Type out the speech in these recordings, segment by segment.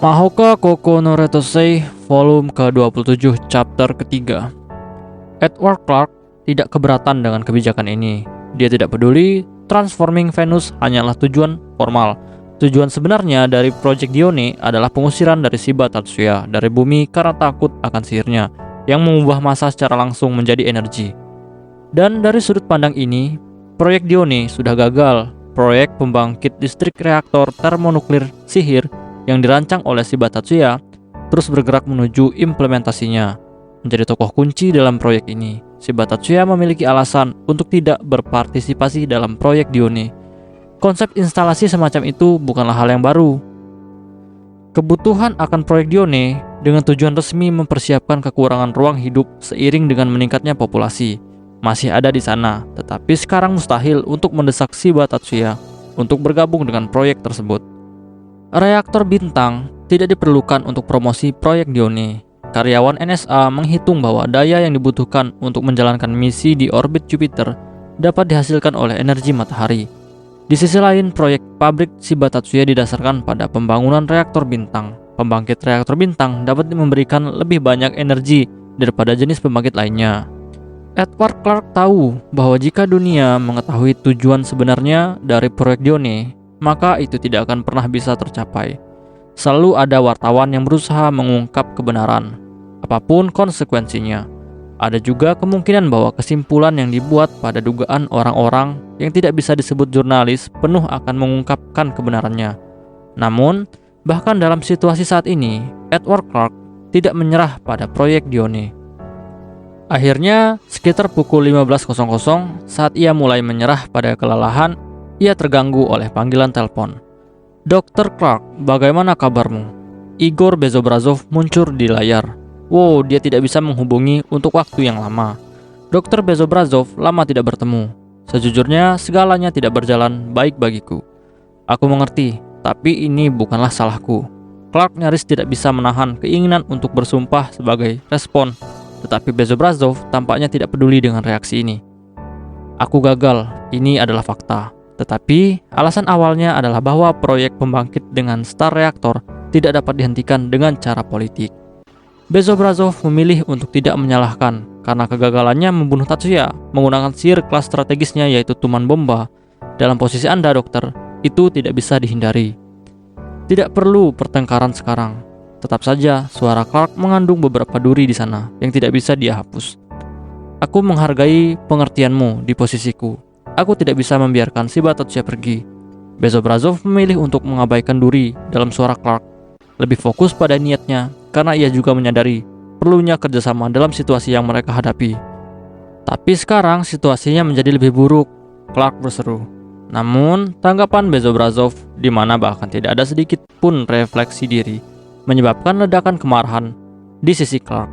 Mahoka Koko no Retosei volume ke-27 chapter ketiga. Edward Clark tidak keberatan dengan kebijakan ini. Dia tidak peduli transforming Venus hanyalah tujuan formal. Tujuan sebenarnya dari Project Dione adalah pengusiran dari Shiba Tatsuya dari bumi karena takut akan sihirnya yang mengubah massa secara langsung menjadi energi. Dan dari sudut pandang ini, proyek Dione sudah gagal. Proyek pembangkit listrik reaktor termonuklir sihir yang dirancang oleh Shiba Tatsuya terus bergerak menuju implementasinya. Menjadi tokoh kunci dalam proyek ini, Shiba Tatsuya memiliki alasan untuk tidak berpartisipasi dalam proyek Dione. Konsep instalasi semacam itu bukanlah hal yang baru. Kebutuhan akan proyek Dione dengan tujuan resmi mempersiapkan kekurangan ruang hidup seiring dengan meningkatnya populasi masih ada di sana, tetapi sekarang mustahil untuk mendesak Shiba Tatsuya untuk bergabung dengan proyek tersebut. Reaktor bintang tidak diperlukan untuk promosi proyek Dione. Karyawan NSA menghitung bahwa daya yang dibutuhkan untuk menjalankan misi di orbit Jupiter dapat dihasilkan oleh energi matahari. Di sisi lain, proyek pabrik Shiba Tatsuya didasarkan pada pembangunan reaktor bintang. Pembangkit reaktor bintang dapat memberikan lebih banyak energi daripada jenis pembangkit lainnya. Edward Clark tahu bahwa jika dunia mengetahui tujuan sebenarnya dari proyek Dione, maka itu tidak akan pernah bisa tercapai. Selalu ada wartawan yang berusaha mengungkap kebenaran, apapun konsekuensinya. Ada juga kemungkinan bahwa kesimpulan yang dibuat pada dugaan orang-orang yang tidak bisa disebut jurnalis penuh akan mengungkapkan kebenarannya. Namun, bahkan dalam situasi saat ini, Edward Clark tidak menyerah pada proyek Dione. Akhirnya, sekitar pukul 15.00 saat ia mulai menyerah pada kelelahan, ia terganggu oleh panggilan telepon. Dr. Clark, bagaimana kabarmu? Igor Bezobrazov muncul di layar. Wow, dia tidak bisa menghubungi untuk waktu yang lama. Dr. Bezobrazov lama tidak bertemu. Sejujurnya, segalanya tidak berjalan baik bagiku. Aku mengerti, tapi ini bukanlah salahku. Clark nyaris tidak bisa menahan keinginan untuk bersumpah sebagai respon. Tetapi Bezobrazov tampaknya tidak peduli dengan reaksi ini. Aku gagal, ini adalah fakta. Tetapi alasan awalnya adalah bahwa proyek pembangkit dengan star reaktor tidak dapat dihentikan dengan cara politik. Bezobrazov memilih untuk tidak menyalahkan karena kegagalannya membunuh Tatsuya menggunakan sihir kelas strategisnya yaitu tuman bomba. Dalam posisi Anda, dokter, itu tidak bisa dihindari. Tidak perlu pertengkaran sekarang. Tetap saja, suara Clark mengandung beberapa duri di sana yang tidak bisa dia hapus. Aku menghargai pengertianmu di posisiku. Aku tidak bisa membiarkan Shiba Tatsuya pergi. Bezobrazov memilih untuk mengabaikan duri dalam suara Clark. Lebih fokus pada niatnya, karena ia juga menyadari perlunya kerjasama dalam situasi yang mereka hadapi. Tapi sekarang situasinya menjadi lebih buruk, Clark berseru. Namun, tanggapan Bezobrazov, di mana bahkan tidak ada sedikit pun refleksi diri, menyebabkan ledakan kemarahan di sisi Clark.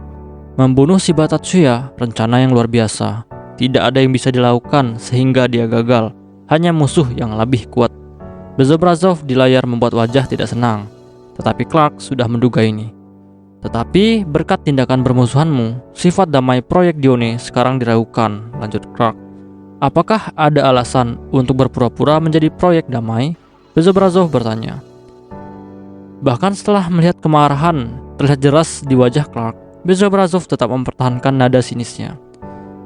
Membunuh Shiba Tatsuya, rencana yang luar biasa. Tidak ada yang bisa dilakukan sehingga dia gagal. Hanya musuh yang lebih kuat. Bezobrazov di layar membuat wajah tidak senang. Tetapi Clark sudah menduga ini. Tetapi berkat tindakan bermusuhanmu, sifat damai proyek Dione sekarang diragukan, lanjut Clark. Apakah ada alasan untuk berpura-pura menjadi proyek damai? Bezobrazov bertanya. Bahkan setelah melihat kemarahan terlihat jelas di wajah Clark, Bezobrazov tetap mempertahankan nada sinisnya.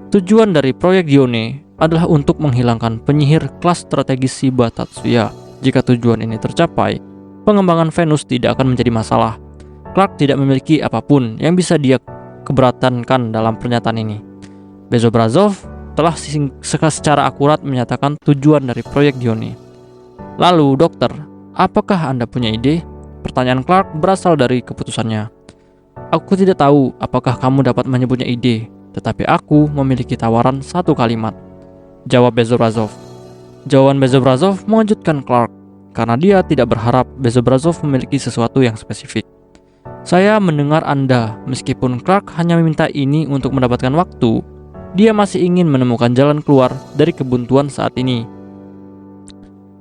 Tujuan dari proyek Dione adalah untuk menghilangkan penyihir kelas strategis Shiba Tatsuya. Jika tujuan ini tercapai, pengembangan Venus tidak akan menjadi masalah. Clark tidak memiliki apapun yang bisa dia keberatankan dalam pernyataan ini. Bezobrazov telah secara akurat menyatakan tujuan dari proyek Dione. Lalu, dokter, apakah Anda punya ide? Pertanyaan Clark berasal dari keputusannya. Aku tidak tahu apakah kamu dapat menyebutnya ide, tetapi aku memiliki tawaran satu kalimat. Jawab Bezobrazov. Jawaban Bezobrazov mengejutkan Clark, karena dia tidak berharap Bezobrazov memiliki sesuatu yang spesifik. Saya mendengar Anda, meskipun Clark hanya meminta ini untuk mendapatkan waktu, dia masih ingin menemukan jalan keluar dari kebuntuan saat ini.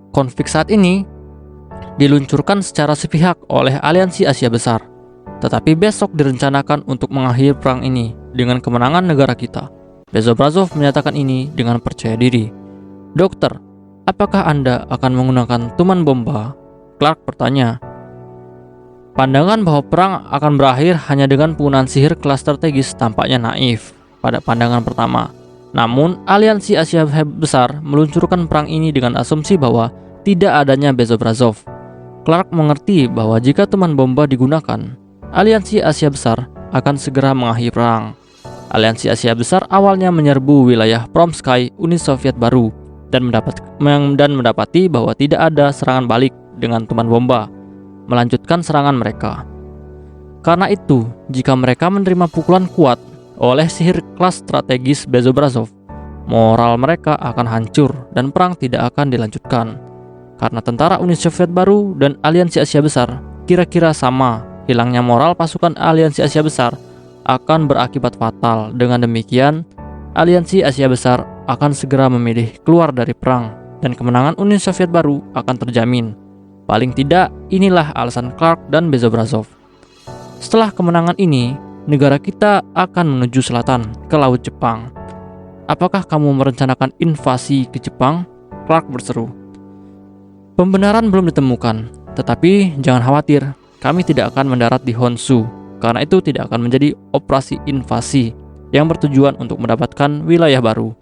Konflik saat ini diluncurkan secara sepihak oleh aliansi Asia Besar. Tetapi besok direncanakan untuk mengakhiri perang ini dengan kemenangan negara kita. Bezobrazov menyatakan ini dengan percaya diri. Dokter, apakah Anda akan menggunakan tuman bomba? Clark bertanya. Pandangan bahwa perang akan berakhir hanya dengan penggunaan sihir kelas strategis tampaknya naif pada pandangan pertama. Namun, aliansi Asia Besar meluncurkan perang ini dengan asumsi bahwa tidak adanya Bezobrazov. Clark mengerti bahwa jika teman bomba digunakan, aliansi Asia Besar akan segera mengakhiri perang. Aliansi Asia Besar awalnya menyerbu wilayah Promsky, Uni Soviet baru, dan mendapati bahwa tidak ada serangan balik dengan teman bomba melanjutkan serangan mereka. Karena itu, jika mereka menerima pukulan kuat oleh sihir kelas strategis Bezobrazov, moral mereka akan hancur dan perang tidak akan dilanjutkan. Karena tentara Uni Soviet baru dan aliansi Asia Besar kira-kira sama, hilangnya moral pasukan aliansi Asia Besar akan berakibat fatal. Dengan demikian, aliansi Asia Besar akan segera memilih keluar dari perang dan kemenangan Uni Soviet baru akan terjamin. Paling tidak, inilah alasan Clark dan Bezobrazov. Setelah kemenangan ini, negara kita akan menuju selatan ke Laut Jepang. Apakah kamu merencanakan invasi ke Jepang? Clark berseru. Pembenaran belum ditemukan, tetapi jangan khawatir, kami tidak akan mendarat di Honshu, karena itu tidak akan menjadi operasi invasi yang bertujuan untuk mendapatkan wilayah baru.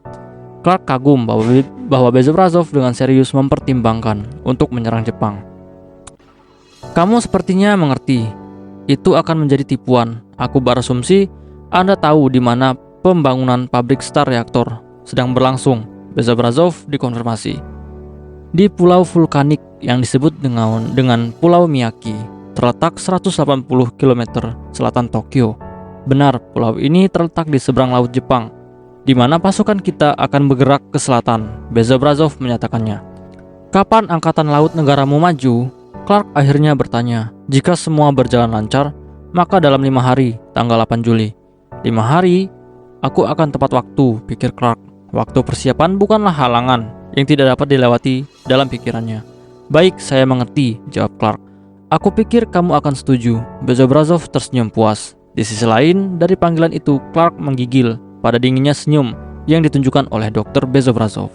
Clark kagum bahwa Bezobrazov dengan serius mempertimbangkan untuk menyerang Jepang. Kamu sepertinya mengerti, itu akan menjadi tipuan. Aku berasumsi Anda tahu di mana pembangunan pabrik Star Reactor sedang berlangsung. Bezobrazov dikonfirmasi. Di pulau vulkanik yang disebut dengan Pulau Miyaki, terletak 180 km selatan Tokyo. Benar, pulau ini terletak di seberang Laut Jepang, di mana pasukan kita akan bergerak ke selatan, Bezobrazov menyatakannya. Kapan angkatan laut negaramu maju? Clark akhirnya bertanya. Jika semua berjalan lancar, maka dalam 5 hari, tanggal 8 Juli. 5 hari, aku akan tepat waktu, pikir Clark. Waktu persiapan bukanlah halangan yang tidak dapat dilewati dalam pikirannya. Baik, saya mengerti, jawab Clark. Aku pikir kamu akan setuju. Bezobrazov tersenyum puas. Di sisi lain, dari panggilan itu, Clark menggigil pada dinginnya senyum yang ditunjukkan oleh Dr. Bezobrazov.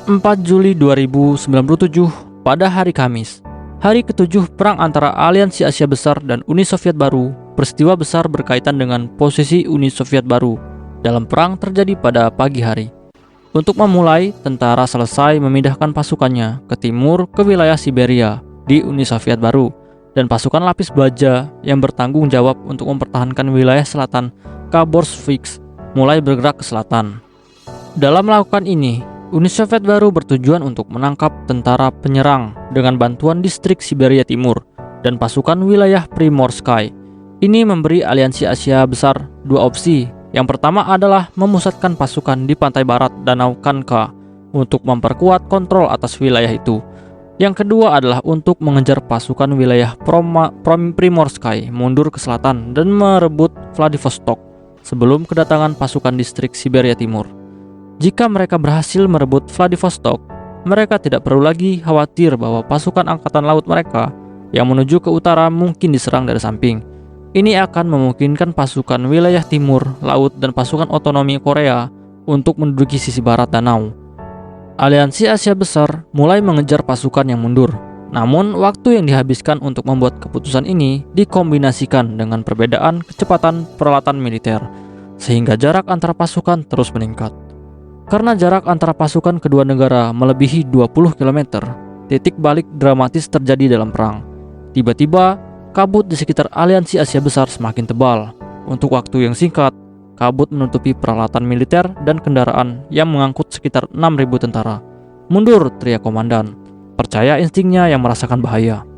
4 Juli 2097, pada hari Kamis. Hari ke-7 perang antara aliansi Asia Besar dan Uni Soviet baru. Peristiwa besar berkaitan dengan posisi Uni Soviet baru dalam perang terjadi pada pagi hari. Untuk memulai, tentara selesai memindahkan pasukannya ke timur ke wilayah Siberia di Uni Soviet baru, dan pasukan lapis baja yang bertanggung jawab untuk mempertahankan wilayah selatan Khabarovsk mulai bergerak ke selatan. Dalam melakukan ini, Uni Soviet baru bertujuan untuk menangkap tentara penyerang dengan bantuan distrik Siberia Timur dan pasukan wilayah Primorsky. Ini memberi aliansi Asia Besar dua opsi. Yang pertama adalah memusatkan pasukan di pantai barat Danau Khanka untuk memperkuat kontrol atas wilayah itu. Yang kedua adalah untuk mengejar pasukan wilayah Primorsky mundur ke selatan dan merebut Vladivostok sebelum kedatangan pasukan distrik Siberia Timur. Jika mereka berhasil merebut Vladivostok, mereka tidak perlu lagi khawatir bahwa pasukan angkatan laut mereka yang menuju ke utara mungkin diserang dari samping. Ini akan memungkinkan pasukan wilayah timur laut dan pasukan otonomi Korea untuk menduduki sisi barat danau. Aliansi Asia Besar mulai mengejar pasukan yang mundur. Namun, waktu yang dihabiskan untuk membuat keputusan ini dikombinasikan dengan perbedaan kecepatan peralatan militer, sehingga jarak antara pasukan terus meningkat. Karena jarak antara pasukan kedua negara melebihi 20 km, titik balik dramatis terjadi dalam perang. Tiba-tiba, kabut di sekitar aliansi Asia Besar semakin tebal. Untuk waktu yang singkat, kabut menutupi peralatan militer dan kendaraan yang mengangkut sekitar 6.000 tentara. Mundur, teriak komandan. Percaya instingnya yang merasakan bahaya.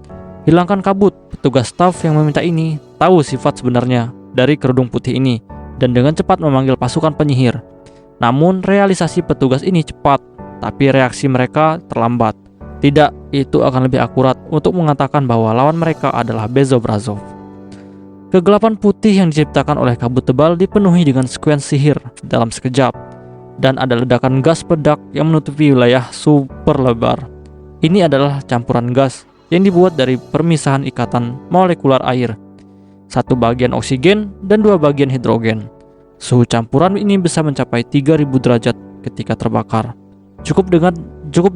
Hilangkan kabut, petugas staf yang meminta ini tahu sifat sebenarnya dari kerudung putih ini dan dengan cepat memanggil pasukan penyihir. Namun realisasi petugas ini cepat, tapi reaksi mereka terlambat. Tidak, itu akan lebih akurat untuk mengatakan bahwa lawan mereka adalah Bezobrazov. Kegelapan putih yang diciptakan oleh kabut tebal dipenuhi dengan sekuen sihir dalam sekejap, dan ada ledakan gas peledak yang menutupi wilayah super lebar. Ini adalah campuran gas yang dibuat dari permisahan ikatan molekular air, 1 bagian oksigen dan 2 bagian hidrogen. Suhu campuran ini bisa mencapai 3000 derajat ketika terbakar, cukup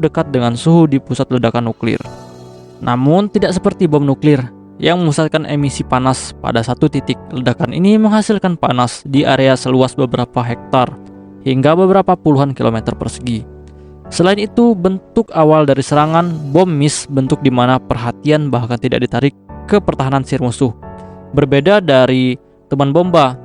dekat dengan suhu di pusat ledakan nuklir. Namun tidak seperti bom nuklir, yang memusatkan emisi panas pada satu titik. Ledakan ini menghasilkan panas di area seluas beberapa hektar hingga beberapa puluhan kilometer persegi. Selain itu, bentuk awal dari serangan bom mis bentuk di mana perhatian bahkan tidak ditarik ke pertahanan sihir musuh. Berbeda dari teman bomba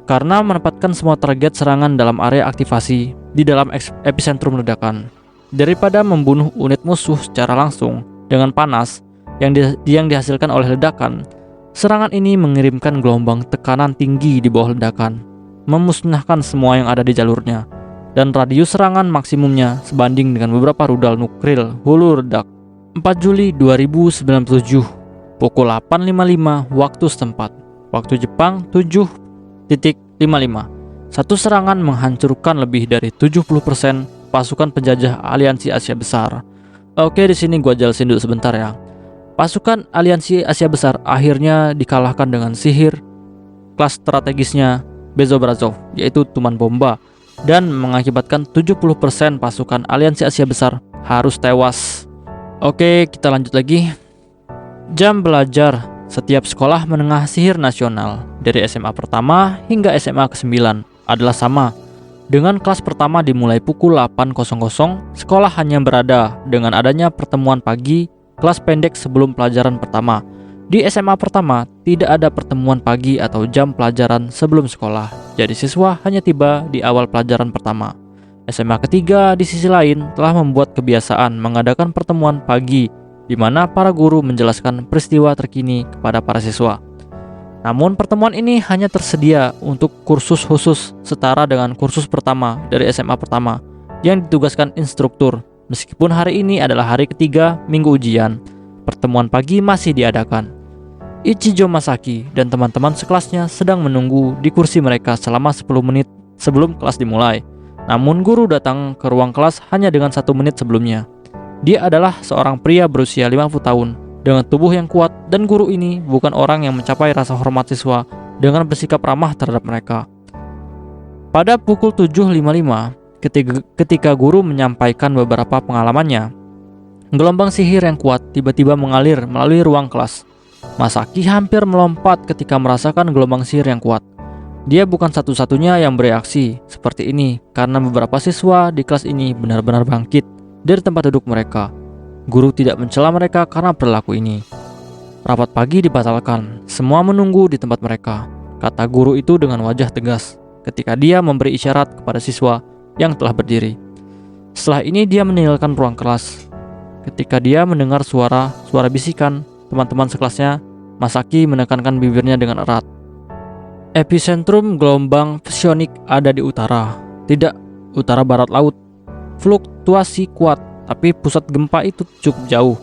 karena menempatkan semua target serangan dalam area aktivasi di dalam epicentrum ledakan. Daripada membunuh unit musuh secara langsung dengan panas yang dihasilkan oleh ledakan, serangan ini mengirimkan gelombang tekanan tinggi di bawah ledakan, memusnahkan semua yang ada di jalurnya, dan radius serangan maksimumnya sebanding dengan beberapa rudal nuklir hulu ledak. 4 Juli 2097, pukul 8.55 waktu setempat, waktu Jepang 7.55. Satu serangan menghancurkan lebih dari 70% pasukan penjajah aliansi Asia Besar. Oke, di sini gua jelasin dulu sebentar ya. Pasukan aliansi Asia Besar akhirnya dikalahkan dengan sihir kelas strategisnya Bezobrazov, yaitu Tuman Bomba, dan mengakibatkan 70% pasukan aliansi Asia Besar harus tewas. Oke, kita lanjut lagi. Jam belajar setiap sekolah menengah sihir nasional dari SMA pertama hingga SMA ke-9 adalah sama. Dengan kelas pertama dimulai pukul 8.00, sekolah hanya berada dengan adanya pertemuan pagi kelas pendek sebelum pelajaran pertama. Di SMA pertama, tidak ada pertemuan pagi atau jam pelajaran sebelum sekolah. Jadi siswa hanya tiba di awal pelajaran pertama. SMA ketiga di sisi lain telah membuat kebiasaan mengadakan pertemuan pagi di mana para guru menjelaskan peristiwa terkini kepada para siswa. Namun pertemuan ini hanya tersedia untuk kursus khusus setara dengan kursus pertama dari SMA pertama yang ditugaskan instruktur. Meskipun hari ini adalah hari ketiga minggu ujian, pertemuan pagi masih diadakan. Ichijo Masaki dan teman-teman sekelasnya sedang menunggu di kursi mereka selama 10 menit sebelum kelas dimulai. Namun guru datang ke ruang kelas hanya dengan 1 menit sebelumnya. Dia adalah seorang pria berusia 50 tahun dengan tubuh yang kuat, dan guru ini bukan orang yang mencapai rasa hormat siswa dengan bersikap ramah terhadap mereka. Pada pukul 7.55, ketika guru menyampaikan beberapa pengalamannya, gelombang sihir yang kuat tiba-tiba mengalir melalui ruang kelas. Masaki hampir melompat ketika merasakan gelombang sihir yang kuat. Dia bukan satu-satunya yang bereaksi seperti ini, karena beberapa siswa di kelas ini benar-benar bangkit dari tempat duduk mereka. Guru tidak mencela mereka karena perilaku ini. Rapat pagi dibatalkan, semua menunggu di tempat mereka, kata guru itu dengan wajah tegas ketika dia memberi isyarat kepada siswa yang telah berdiri. Setelah ini dia meninggalkan ruang kelas. Ketika dia mendengar suara bisikan teman-teman sekelasnya, Masaki menekankan bibirnya dengan erat. Epicentrum gelombang psionik ada di utara, tidak utara barat laut. Fluktuasi kuat, tapi pusat gempa itu cukup jauh.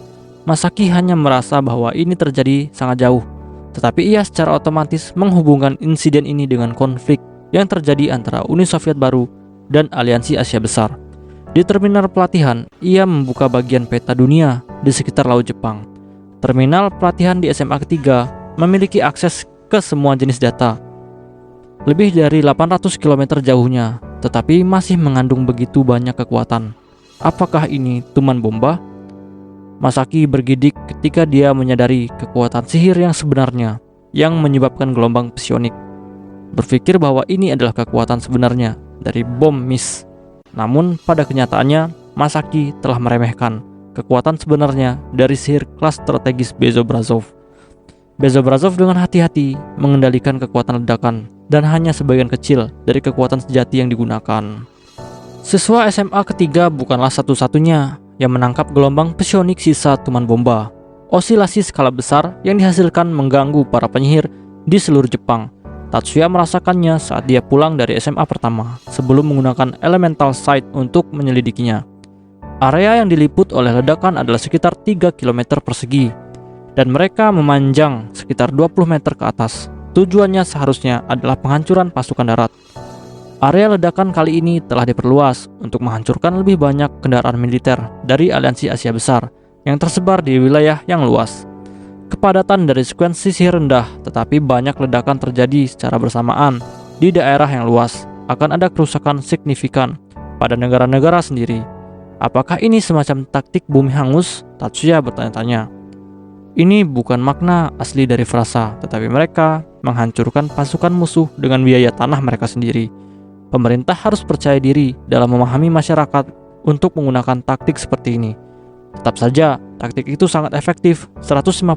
Masaki hanya merasa bahwa ini terjadi sangat jauh, tetapi ia secara otomatis menghubungkan insiden ini dengan konflik yang terjadi antara Uni Soviet baru dan Aliansi Asia Besar. Di terminal pelatihan, ia membuka bagian peta dunia di sekitar Laut Jepang. Terminal pelatihan di SMA ketiga memiliki akses ke semua jenis data. Lebih dari 800 km jauhnya, tetapi masih mengandung begitu banyak kekuatan. Apakah ini Tuman Bomba? Masaki bergidik ketika dia menyadari kekuatan sihir yang sebenarnya yang menyebabkan gelombang psionik. Berpikir bahwa ini adalah kekuatan sebenarnya dari bom mis. Namun pada kenyataannya, Masaki telah meremehkan kekuatan sebenarnya dari sihir kelas strategis Bezobrazov. Bezobrazov dengan hati-hati mengendalikan kekuatan ledakan dan hanya sebagian kecil dari kekuatan sejati yang digunakan. Siswa SMA ketiga bukanlah satu-satunya yang menangkap gelombang psionik sisa Tuman Bomba. Osilasi skala besar yang dihasilkan mengganggu para penyihir di seluruh Jepang. Tatsuya merasakannya saat dia pulang dari SMA pertama sebelum menggunakan elemental sight untuk menyelidikinya. Area yang diliput oleh ledakan adalah sekitar 3 km persegi dan mereka memanjang sekitar 20 meter ke atas. Tujuannya seharusnya adalah penghancuran pasukan darat. Area ledakan kali ini telah diperluas untuk menghancurkan lebih banyak kendaraan militer dari Aliansi Asia Besar yang tersebar di wilayah yang luas. Kepadatan dari sekuensi sihir rendah, tetapi banyak ledakan terjadi secara bersamaan di daerah yang luas. Akan ada kerusakan signifikan pada negara-negara sendiri. Apakah ini semacam taktik bumi hangus? Tatsuya bertanya-tanya. Ini bukan makna asli dari frasa, tetapi mereka menghancurkan pasukan musuh dengan biaya tanah mereka sendiri. Pemerintah harus percaya diri dalam memahami masyarakat untuk menggunakan taktik seperti ini. Tetap saja, taktik itu sangat efektif. 150-200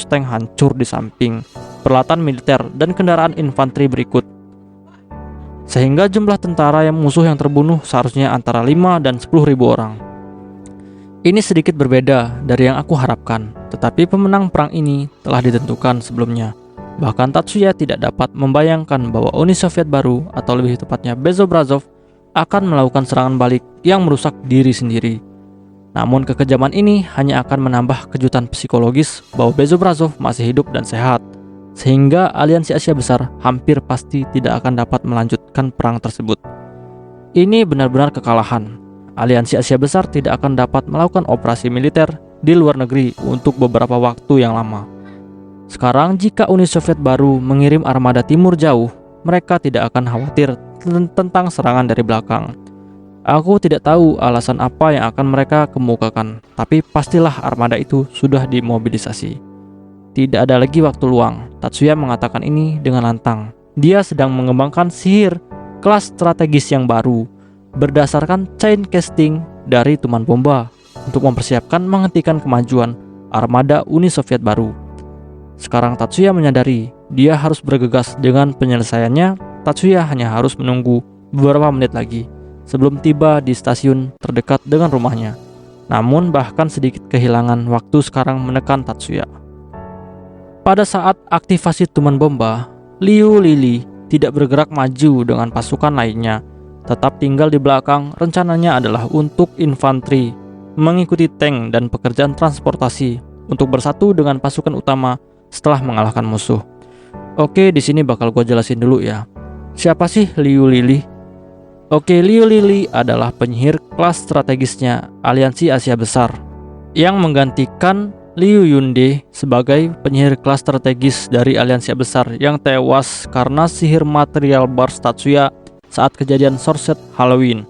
tank hancur di samping peralatan militer dan kendaraan infanteri berikut. Sehingga jumlah tentara musuh yang terbunuh seharusnya antara 5 dan 10.000 orang. Ini sedikit berbeda dari yang aku harapkan, tetapi pemenang perang ini telah ditentukan sebelumnya. Bahkan Tatsuya tidak dapat membayangkan bahwa Uni Soviet baru, atau lebih tepatnya Bezobrazov, akan melakukan serangan balik yang merusak diri sendiri. Namun kekejaman ini hanya akan menambah kejutan psikologis bahwa Bezobrazov masih hidup dan sehat, sehingga aliansi Asia Besar hampir pasti tidak akan dapat melanjutkan perang tersebut. Ini benar-benar kekalahan. Aliansi Asia Besar tidak akan dapat melakukan operasi militer di luar negeri untuk beberapa waktu yang lama. Sekarang jika Uni Soviet baru mengirim armada timur jauh, mereka tidak akan khawatir tentang serangan dari belakang. Aku tidak tahu alasan apa yang akan mereka kemukakan, tapi pastilah armada itu sudah dimobilisasi. Tidak ada lagi waktu luang. Tatsuya mengatakan ini dengan lantang. Dia sedang mengembangkan sihir kelas strategis yang baru berdasarkan chain casting dari Tuman Bomba untuk mempersiapkan menghentikan kemajuan armada Uni Soviet baru. Sekarang Tatsuya menyadari dia harus bergegas dengan penyelesaiannya. Tatsuya hanya harus menunggu beberapa menit lagi sebelum tiba di stasiun terdekat dengan rumahnya. Namun bahkan sedikit kehilangan waktu sekarang menekan Tatsuya. Pada saat aktivasi Tuman Bomba, Liu Lili tidak bergerak maju dengan pasukan lainnya, tetap tinggal di belakang. Rencananya adalah untuk infanteri mengikuti tank dan pekerjaan transportasi untuk bersatu dengan pasukan utama setelah mengalahkan musuh. Oke, di sini bakal gue jelasin dulu ya. Siapa sih Liu Lili? Oke, Liu Lili adalah penyihir kelas strategisnya Aliansi Asia Besar yang menggantikan Liu Yunde sebagai penyihir kelas strategis dari Aliansi Besar yang tewas karena sihir material Bars Tatsuya saat kejadian Sorset Halloween,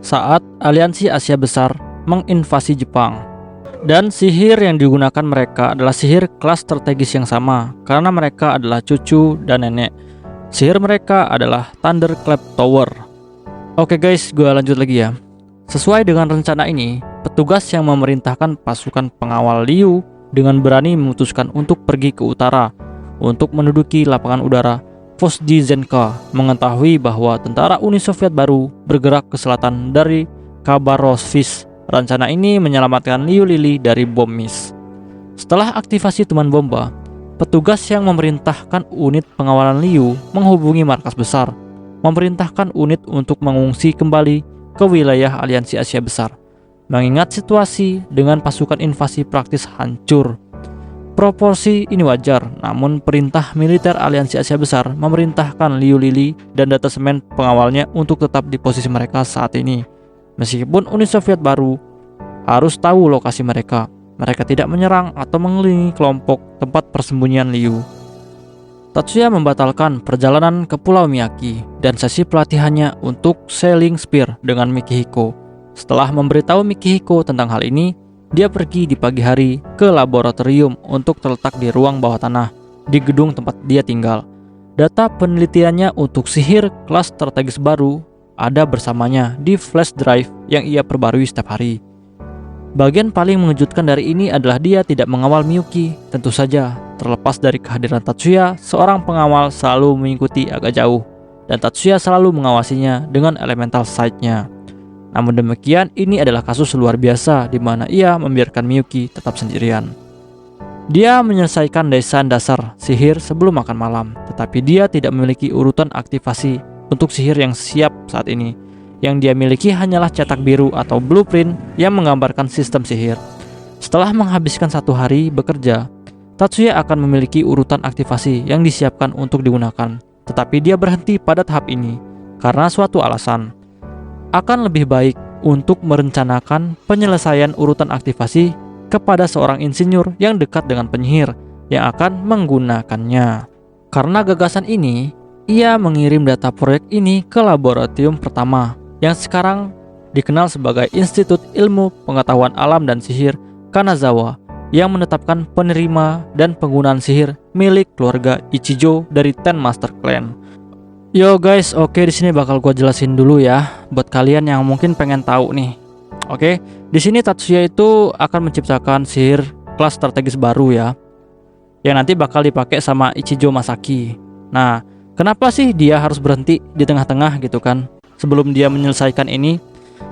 saat Aliansi Asia Besar menginvasi Jepang. Dan sihir yang digunakan mereka adalah sihir kelas strategis yang sama, karena mereka adalah cucu dan nenek. Sihir mereka adalah Thunderclap Tower. Oke guys, gue lanjut lagi ya. Sesuai dengan rencana ini, petugas yang memerintahkan pasukan pengawal Liu dengan berani memutuskan untuk pergi ke utara untuk menduduki lapangan udara Vozhdizenka, mengetahui bahwa tentara Uni Soviet baru bergerak ke selatan dari Khabarovsk. Rencana ini menyelamatkan Liu Lili dari bom mis. Setelah aktivasi Tuman Bomba, petugas yang memerintahkan unit pengawalan Liu menghubungi markas besar, memerintahkan unit untuk mengungsi kembali ke wilayah Aliansi Asia Besar, mengingat situasi dengan pasukan invasi praktis hancur. Proporsi ini wajar, namun perintah militer Aliansi Asia Besar memerintahkan Liu Lili dan detasemen pengawalnya untuk tetap di posisi mereka saat ini. Meskipun Uni Soviet baru harus tahu lokasi mereka, mereka tidak menyerang atau mengelilingi kelompok tempat persembunyian Liu. Tatsuya membatalkan perjalanan ke Pulau Miyaki dan sesi pelatihannya untuk sailing spear dengan Mikihiko. Setelah memberitahu Mikihiko tentang hal ini, dia pergi di pagi hari ke laboratorium untuk terletak di ruang bawah tanah di gedung tempat dia tinggal. Data penelitiannya untuk sihir kelas strategis baru ada bersamanya di flash drive yang ia perbarui setiap hari. Bagian paling mengejutkan dari ini adalah dia tidak mengawal Miyuki. Tentu saja, terlepas dari kehadiran Tatsuya, seorang pengawal selalu mengikuti agak jauh, dan Tatsuya selalu mengawasinya dengan elemental sight-nya. Namun demikian, ini adalah kasus luar biasa di mana ia membiarkan Miyuki tetap sendirian. Dia menyelesaikan desain dasar sihir sebelum makan malam, tetapi dia tidak memiliki urutan aktivasi untuk sihir yang siap saat ini. Yang dia miliki hanyalah cetak biru atau blueprint yang menggambarkan sistem sihir. Setelah menghabiskan 1 hari bekerja, Tatsuya akan memiliki urutan aktivasi yang disiapkan untuk digunakan, tetapi dia berhenti pada tahap ini karena suatu alasan. Akan lebih baik untuk merencanakan penyelesaian urutan aktivasi kepada seorang insinyur yang dekat dengan penyihir yang akan menggunakannya. Karena gagasan ini, ia mengirim data proyek ini ke laboratorium pertama yang sekarang dikenal sebagai Institut Ilmu Pengetahuan Alam dan Sihir Kanazawa yang menetapkan penerima dan penggunaan sihir milik keluarga Ichijo dari Ten Master Clan. Yo guys, oke, di sini bakal gua jelasin dulu ya buat kalian yang mungkin pengen tahu nih. Oke, di sini Tatsuya itu akan menciptakan sihir kelas strategis baru ya, yang nanti bakal dipakai sama Ichijo Masaki. Nah, kenapa sih dia harus berhenti di tengah-tengah gitu kan sebelum dia menyelesaikan ini?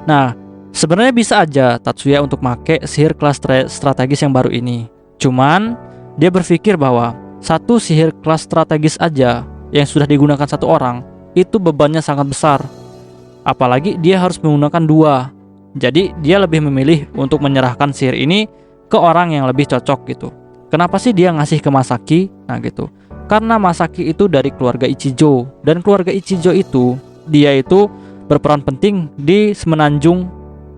Nah, sebenarnya bisa aja Tatsuya untuk make sihir kelas strategis yang baru ini. Cuman dia berpikir bahwa satu sihir kelas strategis aja yang sudah digunakan satu orang itu bebannya sangat besar. Apalagi dia harus menggunakan dua. Jadi dia lebih memilih untuk menyerahkan sihir ini ke orang yang lebih cocok gitu. Kenapa sih dia ngasih ke Masaki? Nah gitu. Karena Masaki itu dari keluarga Ichijo, dan keluarga Ichijo itu dia itu berperan penting di semenanjung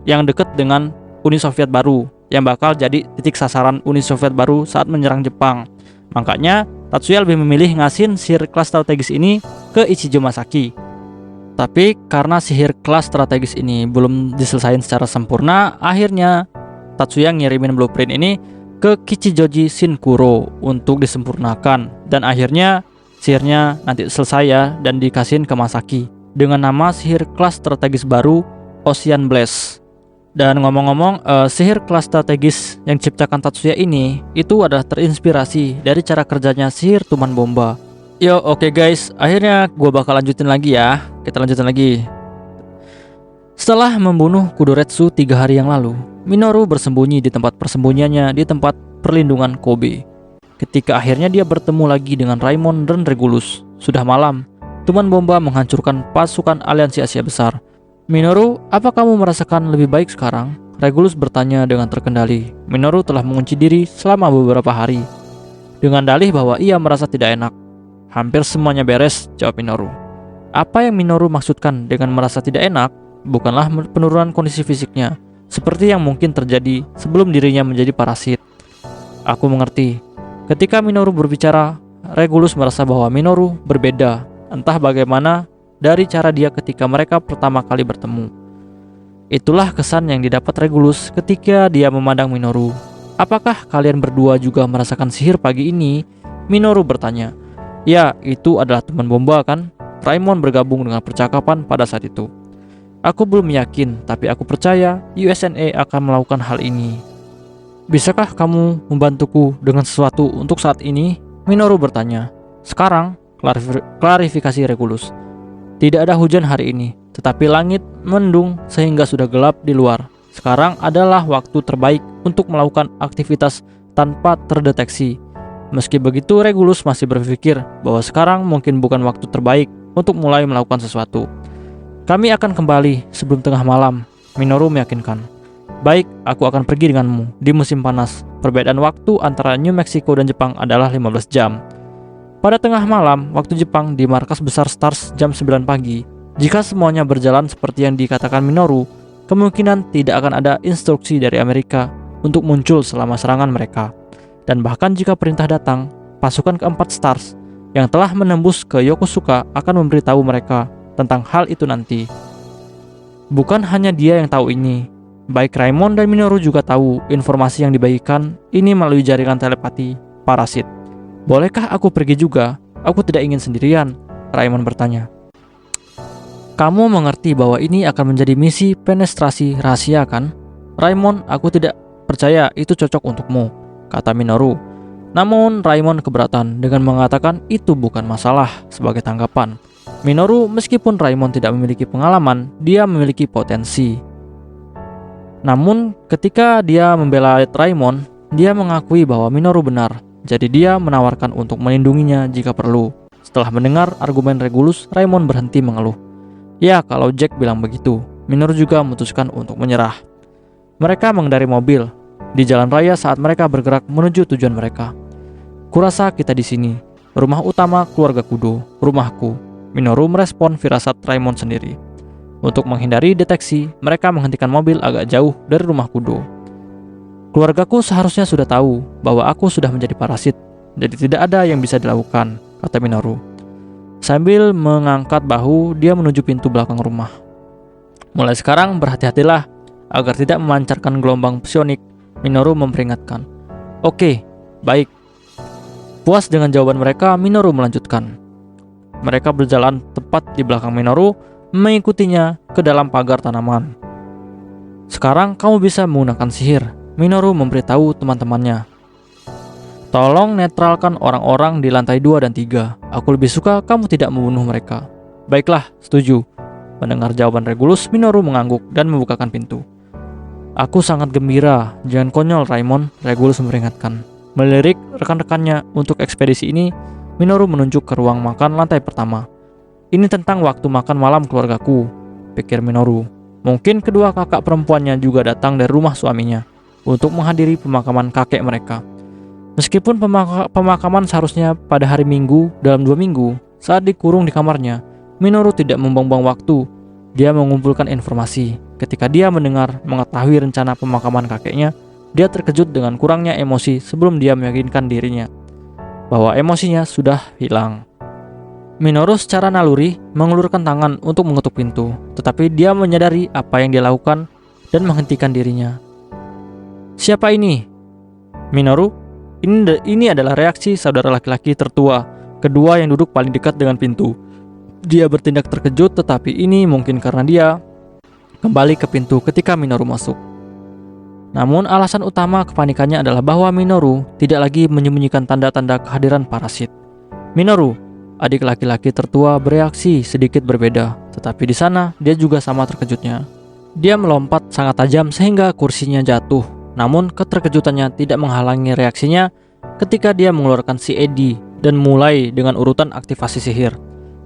yang dekat dengan Uni Soviet baru, yang bakal jadi titik sasaran Uni Soviet baru saat menyerang Jepang. Makanya Tatsuya lebih memilih ngasihin sihir kelas strategis ini ke Ichijo Masaki. Tapi karena sihir kelas strategis ini belum diselesain secara sempurna, akhirnya Tatsuya ngirimin blueprint ini ke Kichijoji Shinkuro untuk disempurnakan. Dan akhirnya sihirnya nanti selesai ya, dan dikasihin ke Masaki dengan nama sihir kelas strategis baru Ocean Blast. Dan ngomong-ngomong, sihir kelas strategis yang diciptakan Tatsuya ini itu adalah terinspirasi dari cara kerjanya sihir Tuman Bomba. Yo, oke guys, akhirnya gue bakal lanjutin lagi ya. Kita lanjutin lagi. Setelah membunuh Kudoretsu 3 hari yang lalu, Minoru bersembunyi di tempat persembunyiannya di tempat perlindungan Kobe. Ketika akhirnya dia bertemu lagi dengan Raimon dan Regulus, sudah malam. Tuman Bomba menghancurkan pasukan aliansi Asia Besar. Minoru, apa kamu merasakan lebih baik sekarang? Regulus bertanya dengan terkendali. Minoru telah mengunci diri selama beberapa hari, dengan dalih bahwa ia merasa tidak enak. Hampir semuanya beres, jawab Minoru. Apa yang Minoru maksudkan dengan merasa tidak enak bukanlah penurunan kondisi fisiknya, seperti yang mungkin terjadi sebelum dirinya menjadi parasit. Aku mengerti. Ketika Minoru berbicara, Regulus merasa bahwa Minoru berbeda, entah bagaimana dari cara dia ketika mereka pertama kali bertemu. Itulah kesan yang didapat Regulus ketika dia memandang Minoru. Apakah kalian berdua juga merasakan sihir pagi ini? Minoru bertanya. Ya, itu adalah Tuman Bomba kan? Raimon bergabung dengan percakapan pada saat itu. Aku belum yakin, tapi aku percaya USNA akan melakukan hal ini. Bisakah kamu membantuku dengan sesuatu untuk saat ini? Minoru bertanya. Sekarang, klarifikasi Regulus. Tidak ada hujan hari ini, tetapi langit mendung sehingga sudah gelap di luar. Sekarang adalah waktu terbaik untuk melakukan aktivitas tanpa terdeteksi. Meski begitu, Regulus masih berpikir bahwa sekarang mungkin bukan waktu terbaik untuk mulai melakukan sesuatu. Kami akan kembali sebelum tengah malam, Minoru meyakinkan. Baik, aku akan pergi denganmu di musim panas. Perbedaan waktu antara New Mexico dan Jepang adalah 15 jam. Pada tengah malam, waktu Jepang di markas besar Stars jam 9 pagi. Jika semuanya berjalan seperti yang dikatakan Minoru, kemungkinan tidak akan ada instruksi dari Amerika untuk muncul selama serangan mereka. Dan bahkan jika perintah datang, pasukan keempat Stars yang telah menembus ke Yokosuka akan memberitahu mereka tentang hal itu nanti. Bukan hanya dia yang tahu ini, baik Raimon dan Minoru juga tahu informasi yang dibagikan ini melalui jaringan telepati parasit. Bolehkah aku pergi juga? Aku tidak ingin sendirian, Raimon bertanya. Kamu mengerti bahwa ini akan menjadi misi penetrasi rahasia kan? Raimon, aku tidak percaya itu cocok untukmu, kata Minoru. Namun Raimon keberatan dengan mengatakan itu bukan masalah sebagai tanggapan. Minoru, meskipun Raimon tidak memiliki pengalaman, dia memiliki potensi. Namun ketika dia membela Raimon, dia mengakui bahwa Minoru benar. Jadi dia menawarkan untuk melindunginya jika perlu. Setelah mendengar argumen Regulus, Raimon berhenti mengeluh. Ya, kalau Jack bilang begitu. Minoru juga memutuskan untuk menyerah. Mereka mengendari mobil di jalan raya saat mereka bergerak menuju tujuan mereka. Kurasa kita di sini. Rumah utama keluarga Kudo, rumahku. Minoru merespon firasat Raimon sendiri. Untuk menghindari deteksi, mereka menghentikan mobil agak jauh dari rumah Kudo. Keluargaku seharusnya sudah tahu bahwa aku sudah menjadi parasit, jadi tidak ada yang bisa dilakukan, kata Minoru. Sambil mengangkat bahu, dia menuju pintu belakang rumah. Mulai sekarang berhati-hatilah agar tidak memancarkan gelombang psionik, Minoru memperingatkan. Oke, baik. Puas dengan jawaban mereka, Minoru melanjutkan. Mereka berjalan tepat di belakang Minoru, mengikutinya ke dalam pagar tanaman. Sekarang kamu bisa menggunakan sihir, Minoru memberitahu teman-temannya. Tolong netralkan orang-orang di lantai 2 dan 3. Aku lebih suka kamu tidak membunuh mereka. Baiklah, setuju. Mendengar jawaban Regulus, Minoru mengangguk dan membukakan pintu. Aku sangat gembira, jangan konyol Raimon, Regulus memperingatkan. Melirik rekan-rekannya untuk ekspedisi ini, Minoru menunjuk ke ruang makan lantai pertama. Ini tentang waktu makan malam keluargaku, pikir Minoru. Mungkin kedua kakak perempuannya juga datang dari rumah suaminya untuk menghadiri pemakaman kakek mereka. Meskipun pemakaman seharusnya pada hari Minggu dalam 2 minggu, saat dikurung di kamarnya, Minoru tidak membuang-buang waktu. Dia mengumpulkan informasi. Ketika dia mengetahui rencana pemakaman kakeknya, dia terkejut dengan kurangnya emosi sebelum dia meyakinkan dirinya bahwa emosinya sudah hilang. Minoru secara naluri mengulurkan tangan untuk mengetuk pintu, tetapi dia menyadari apa yang dia lakukan dan menghentikan dirinya. Siapa ini? Minoru? Ini adalah reaksi saudara laki-laki tertua, kedua yang duduk paling dekat dengan pintu. Dia bertindak terkejut, tetapi ini mungkin karena dia kembali ke pintu ketika Minoru masuk. Namun alasan utama kepanikannya adalah bahwa Minoru tidak lagi menyembunyikan tanda-tanda kehadiran parasit. Minoru, adik laki-laki tertua, bereaksi sedikit berbeda, tetapi di sana dia juga sama terkejutnya. Dia melompat sangat tajam sehingga kursinya jatuh. Namun keterkejutannya tidak menghalangi reaksinya ketika dia mengeluarkan si Eddie dan mulai dengan urutan aktivasi sihir.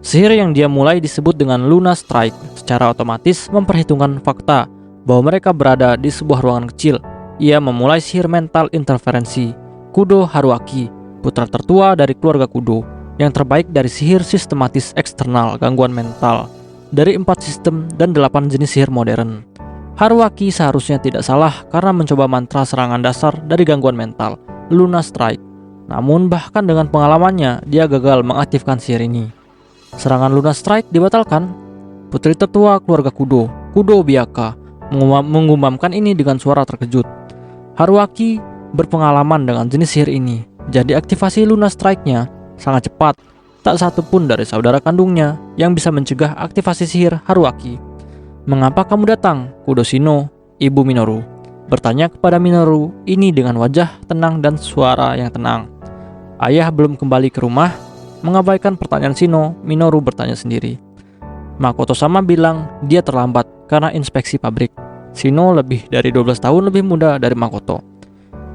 Sihir yang dia mulai disebut dengan Luna Strike secara otomatis memperhitungkan fakta bahwa mereka berada di sebuah ruangan kecil. Ia memulai sihir mental interferensi Kudo Haruaki, putra tertua dari keluarga Kudo, yang terbaik dari sihir sistematis eksternal gangguan mental dari 4 sistem dan 8 jenis sihir modern. Haruaki seharusnya tidak salah karena mencoba mantra serangan dasar dari gangguan mental, Luna Strike. Namun bahkan dengan pengalamannya, dia gagal mengaktifkan sihir ini. Serangan Luna Strike dibatalkan. Putri tertua keluarga Kudo, Kudo Biaka, mengumumkan ini dengan suara terkejut. Haruaki berpengalaman dengan jenis sihir ini, jadi aktivasi Luna Strike-nya sangat cepat. Tak satu pun dari saudara kandungnya yang bisa mencegah aktivasi sihir Haruaki. Mengapa kamu datang, Kudo Shino, ibu Minoru? Bertanya kepada Minoru ini dengan wajah tenang dan suara yang tenang. Ayah belum kembali ke rumah. Mengabaikan pertanyaan Shino, Minoru bertanya sendiri. Makoto-sama bilang dia terlambat karena inspeksi pabrik. Shino lebih dari 12 tahun lebih muda dari Makoto.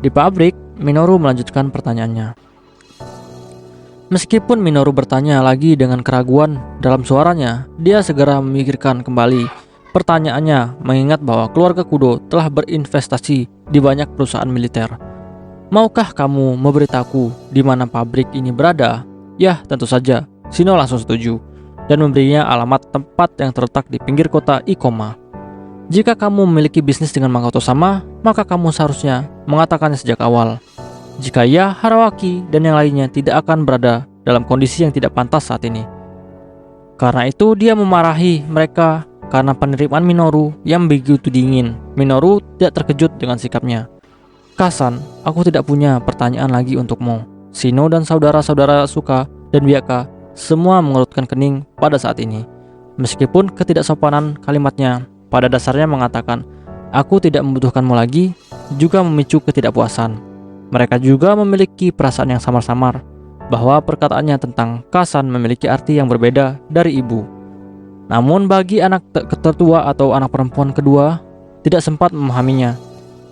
Di pabrik, Minoru melanjutkan pertanyaannya. Meskipun Minoru bertanya lagi dengan keraguan dalam suaranya, dia segera memikirkan kembali pertanyaannya, mengingat bahwa keluarga Kudo telah berinvestasi di banyak perusahaan militer. Maukah kamu memberitahu di mana pabrik ini berada? Ya, tentu saja. Shino langsung setuju dan memberinya alamat tempat yang terletak di pinggir kota Ikoma. Jika kamu memiliki bisnis dengan Makoto-sama, maka kamu seharusnya mengatakannya sejak awal. Jika iya, Haruaki dan yang lainnya tidak akan berada dalam kondisi yang tidak pantas saat ini. Karena itu dia memarahi mereka karena penerimaan Minoru yang begitu dingin. Minoru tidak terkejut dengan sikapnya. Kasan, aku tidak punya pertanyaan lagi untukmu. Shino dan saudara-saudara Suka dan Biaka semua mengerutkan kening pada saat ini. Meskipun ketidaksopanan kalimatnya pada dasarnya mengatakan, aku tidak membutuhkanmu lagi, juga memicu ketidakpuasan. Mereka juga memiliki perasaan yang samar-samar, bahwa perkataannya tentang Kasan memiliki arti yang berbeda dari ibu. Namun bagi anak tertua atau anak perempuan kedua, tidak sempat memahaminya.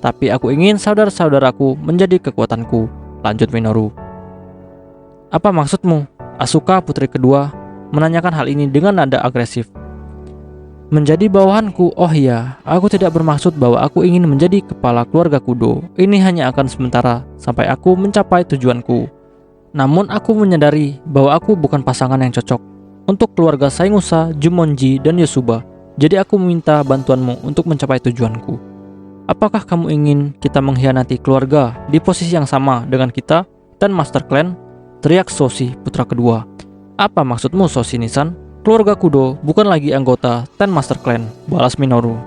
Tapi aku ingin saudara-saudaraku menjadi kekuatanku, lanjut Minoru. Apa maksudmu? Asuka, putri kedua, menanyakan hal ini dengan nada agresif. Menjadi bawahanku, oh iya, aku tidak bermaksud bahwa aku ingin menjadi kepala keluarga Kudo. Ini hanya akan sementara sampai aku mencapai tujuanku. Namun aku menyadari bahwa aku bukan pasangan yang cocok untuk keluarga Saingusa, Jumonji, dan Yosuba. Jadi aku meminta bantuanmu untuk mencapai tujuanku. Apakah kamu ingin kita mengkhianati keluarga di posisi yang sama dengan kita dan Master Clan? Teriak Soshi, putra kedua. Apa maksudmu, Soshi-nisan? Keluarga Kudo bukan lagi anggota Ten Master Clan, balas Minoru.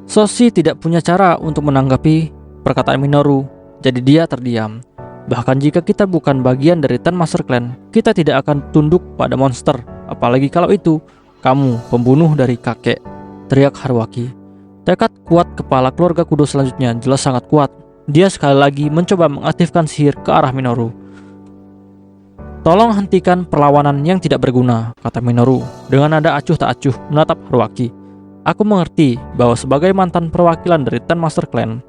Soshi tidak punya cara untuk menanggapi perkataan Minoru. jadi dia terdiam. Bahkan jika kita bukan bagian dari Ten Master Clan, kita tidak akan tunduk pada monster, apalagi kalau itu kamu pembunuh dari kakek, teriak Haruaki. Tekad kuat kepala keluarga Kudo selanjutnya jelas sangat kuat. Dia sekali lagi mencoba mengaktifkan sihir ke arah Minoru. Tolong hentikan perlawanan yang tidak berguna, kata Minoru dengan nada acuh tak acuh menatap Haruaki. Aku mengerti bahwa sebagai mantan perwakilan dari Ten Master Clan,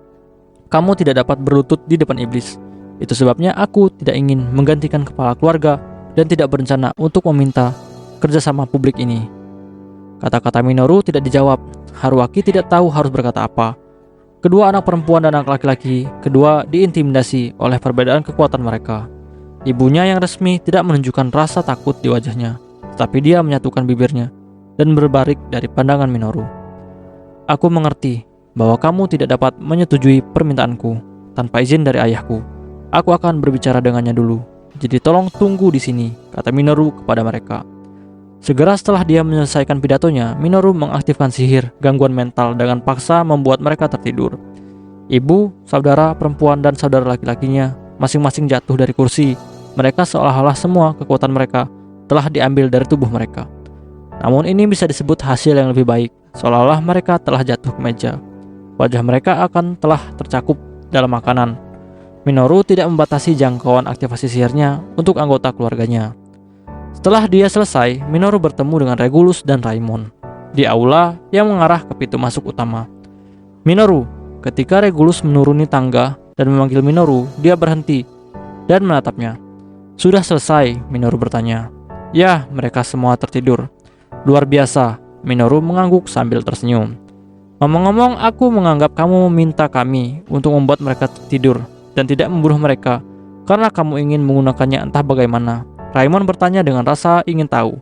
kamu tidak dapat berlutut di depan iblis. Itu sebabnya aku tidak ingin menggantikan kepala keluarga dan tidak berencana untuk meminta kerjasama publik ini. Kata-kata Minoru tidak dijawab. Haruaki tidak tahu harus berkata apa. Kedua anak perempuan dan anak laki-laki kedua diintimidasi oleh perbedaan kekuatan mereka. Ibunya yang resmi tidak menunjukkan rasa takut di wajahnya, tetapi dia menyatukan bibirnya dan berbalik dari pandangan Minoru. Aku mengerti bahwa kamu tidak dapat menyetujui permintaanku tanpa izin dari ayahku. Aku akan berbicara dengannya dulu. Jadi tolong tunggu di sini, kata Minoru kepada mereka. Segera setelah dia menyelesaikan pidatonya, Minoru mengaktifkan sihir gangguan mental dengan paksa membuat mereka tertidur. Ibu, saudara perempuan dan saudara laki-lakinya masing-masing jatuh dari kursi. Mereka seolah-olah semua kekuatan mereka telah diambil dari tubuh mereka. Namun ini bisa disebut hasil yang lebih baik, seolah-olah mereka telah jatuh ke meja. Wajah mereka akan telah tercakup dalam makanan. Minoru tidak membatasi jangkauan aktivasi sihirnya untuk anggota keluarganya. Setelah dia selesai, Minoru bertemu dengan Regulus dan Raimon di aula yang mengarah ke pintu masuk utama. Minoru, ketika Regulus menuruni tangga dan memanggil Minoru, dia berhenti dan menatapnya. Sudah selesai? Minoru bertanya. Ya, mereka semua tertidur. Luar biasa, Minoru mengangguk sambil tersenyum. Ngomong-ngomong, aku menganggap kamu meminta kami untuk membuat mereka tertidur dan tidak membunuh mereka karena kamu ingin menggunakannya entah bagaimana. Raimon bertanya dengan rasa ingin tahu.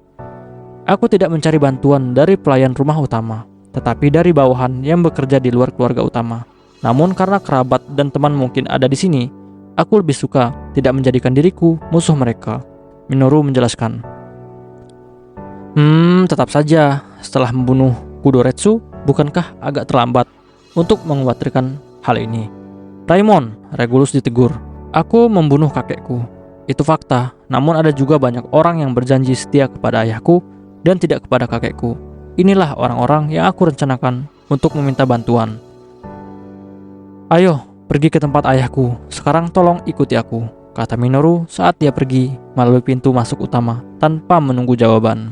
Aku tidak mencari bantuan dari pelayan rumah utama, tetapi dari bawahan yang bekerja di luar keluarga utama. Namun karena kerabat dan teman mungkin ada di sini, aku lebih suka tidak menjadikan diriku musuh mereka, Minoru menjelaskan. Tetap saja, setelah membunuh Kudoretsu, bukankah agak terlambat untuk mengkhawatirkan hal ini? Raimon, Regulus ditegur. Aku membunuh kakekku. Itu fakta, namun ada juga banyak orang yang berjanji setia kepada ayahku dan tidak kepada kakekku. Inilah orang-orang yang aku rencanakan untuk meminta bantuan. Ayo, pergi ke tempat ayahku. Sekarang tolong ikuti aku, kata Minoru saat dia pergi melalui pintu masuk utama tanpa menunggu jawaban.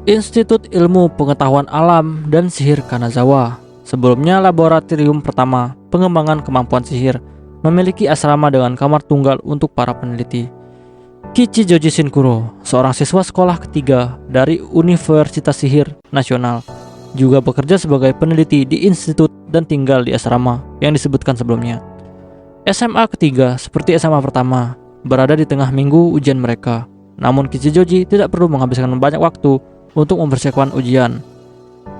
Institut Ilmu Pengetahuan Alam dan Sihir Kanazawa, sebelumnya laboratorium pertama pengembangan kemampuan sihir, memiliki asrama dengan kamar tunggal untuk para peneliti. Kichijoji Shinkuro, seorang siswa sekolah ketiga dari Universitas Sihir Nasional, juga bekerja sebagai peneliti di institut dan tinggal di asrama yang disebutkan sebelumnya. SMA ketiga, seperti SMA pertama, berada di tengah minggu ujian mereka. Namun Kichijoji tidak perlu menghabiskan banyak waktu untuk mempersiapkan ujian.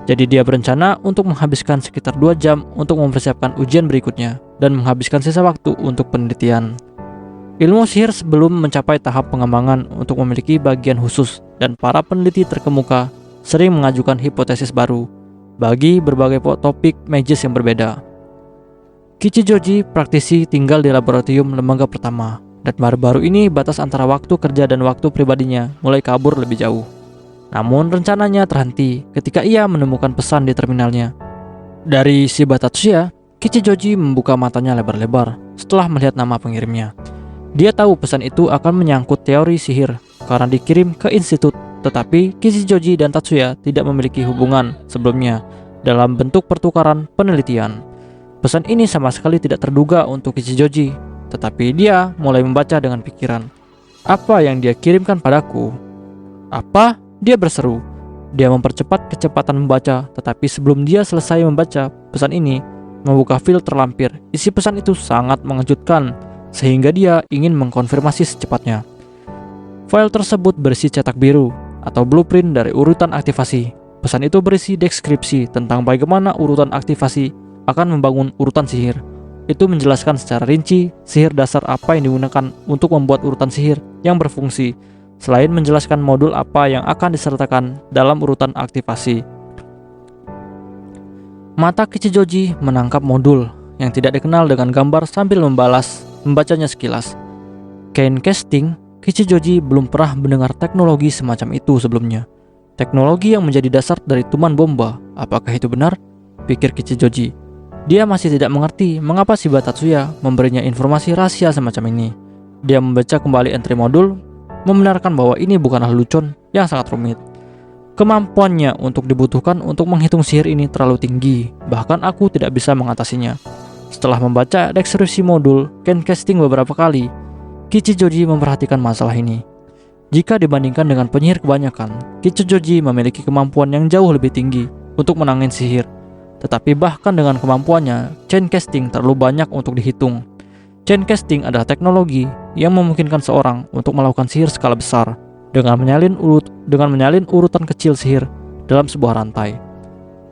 Jadi dia berencana untuk menghabiskan sekitar 2 jam untuk mempersiapkan ujian berikutnya dan menghabiskan sisa waktu untuk penelitian. Ilmu sihir sebelum mencapai tahap pengembangan untuk memiliki bagian khusus, dan para peneliti terkemuka sering mengajukan hipotesis baru bagi berbagai topik magis yang berbeda. Kichijoji, praktisi, tinggal di laboratorium lembaga pertama, dan baru-baru ini batas antara waktu kerja dan waktu pribadinya mulai kabur lebih jauh. Namun rencananya terhenti ketika ia menemukan pesan di terminalnya. Dari Shibata Tatsuya, Kichijoji membuka matanya lebar-lebar setelah melihat nama pengirimnya. Dia tahu pesan itu akan menyangkut teori sihir karena dikirim ke institut, tetapi Kichijoji dan Tatsuya tidak memiliki hubungan sebelumnya dalam bentuk pertukaran penelitian. Pesan ini sama sekali tidak terduga untuk Kichijoji, tetapi dia mulai membaca dengan pikiran. Apa yang dia kirimkan padaku? Apa? Dia berseru. Dia mempercepat kecepatan membaca, tetapi sebelum dia selesai membaca pesan ini, membuka filter lampir. Isi pesan itu sangat mengejutkan, sehingga dia ingin mengkonfirmasi secepatnya. File tersebut berisi cetak biru atau blueprint dari urutan aktivasi. Pesan itu berisi deskripsi tentang bagaimana urutan aktivasi akan membangun urutan sihir. Itu menjelaskan secara rinci sihir dasar apa yang digunakan untuk membuat urutan sihir yang berfungsi, selain menjelaskan modul apa yang akan disertakan dalam urutan aktivasi. Mata Kichijoji menangkap modul yang tidak dikenal dengan gambar sambil membalas membacanya sekilas. Ken Casting, Kichijoji belum pernah mendengar teknologi semacam itu sebelumnya. Teknologi yang menjadi dasar dari tuman bomba, apakah itu benar? Pikir Kichijoji. Dia masih tidak mengerti mengapa Shiba Tatsuya memberinya informasi rahasia semacam ini. Dia membaca kembali entry modul, membenarkan bahwa ini bukanlah lelucon yang sangat rumit. Kemampuannya untuk dibutuhkan untuk menghitung sihir ini terlalu tinggi, bahkan aku tidak bisa mengatasinya. Setelah membaca deskripsi modul Ken Casting beberapa kali, Kichijoji memperhatikan masalah ini. Jika dibandingkan dengan penyihir kebanyakan, Kichijoji memiliki kemampuan yang jauh lebih tinggi untuk menangin sihir. Tetapi bahkan dengan kemampuannya, Chain Casting terlalu banyak untuk dihitung. Chain Casting adalah teknologi yang memungkinkan seorang untuk melakukan sihir skala besar dengan menyalin urutan kecil sihir dalam sebuah rantai.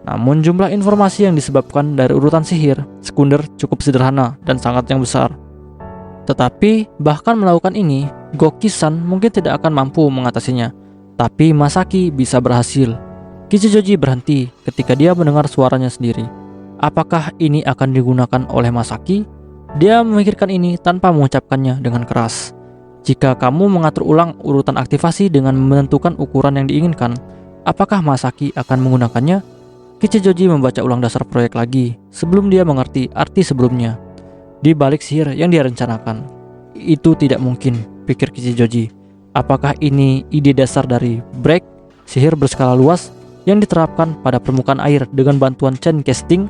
Namun jumlah informasi yang disebabkan dari urutan sihir sekunder cukup sederhana dan sangat yang besar. Tetapi bahkan melakukan ini, Goki-san mungkin tidak akan mampu mengatasinya. Tapi Masaki bisa berhasil. Kichijoji berhenti ketika dia mendengar suaranya sendiri. Apakah ini akan digunakan oleh Masaki? Dia memikirkan ini tanpa mengucapkannya dengan keras. Jika kamu mengatur ulang urutan aktivasi dengan menentukan ukuran yang diinginkan, apakah Masaki akan menggunakannya? Kichijoji membaca ulang dasar proyek lagi sebelum dia mengerti arti sebelumnya. Di balik sihir yang dia rencanakan, itu tidak mungkin, pikir Kichijoji. Apakah ini ide dasar dari break, sihir berskala luas yang diterapkan pada permukaan air dengan bantuan Chain Casting?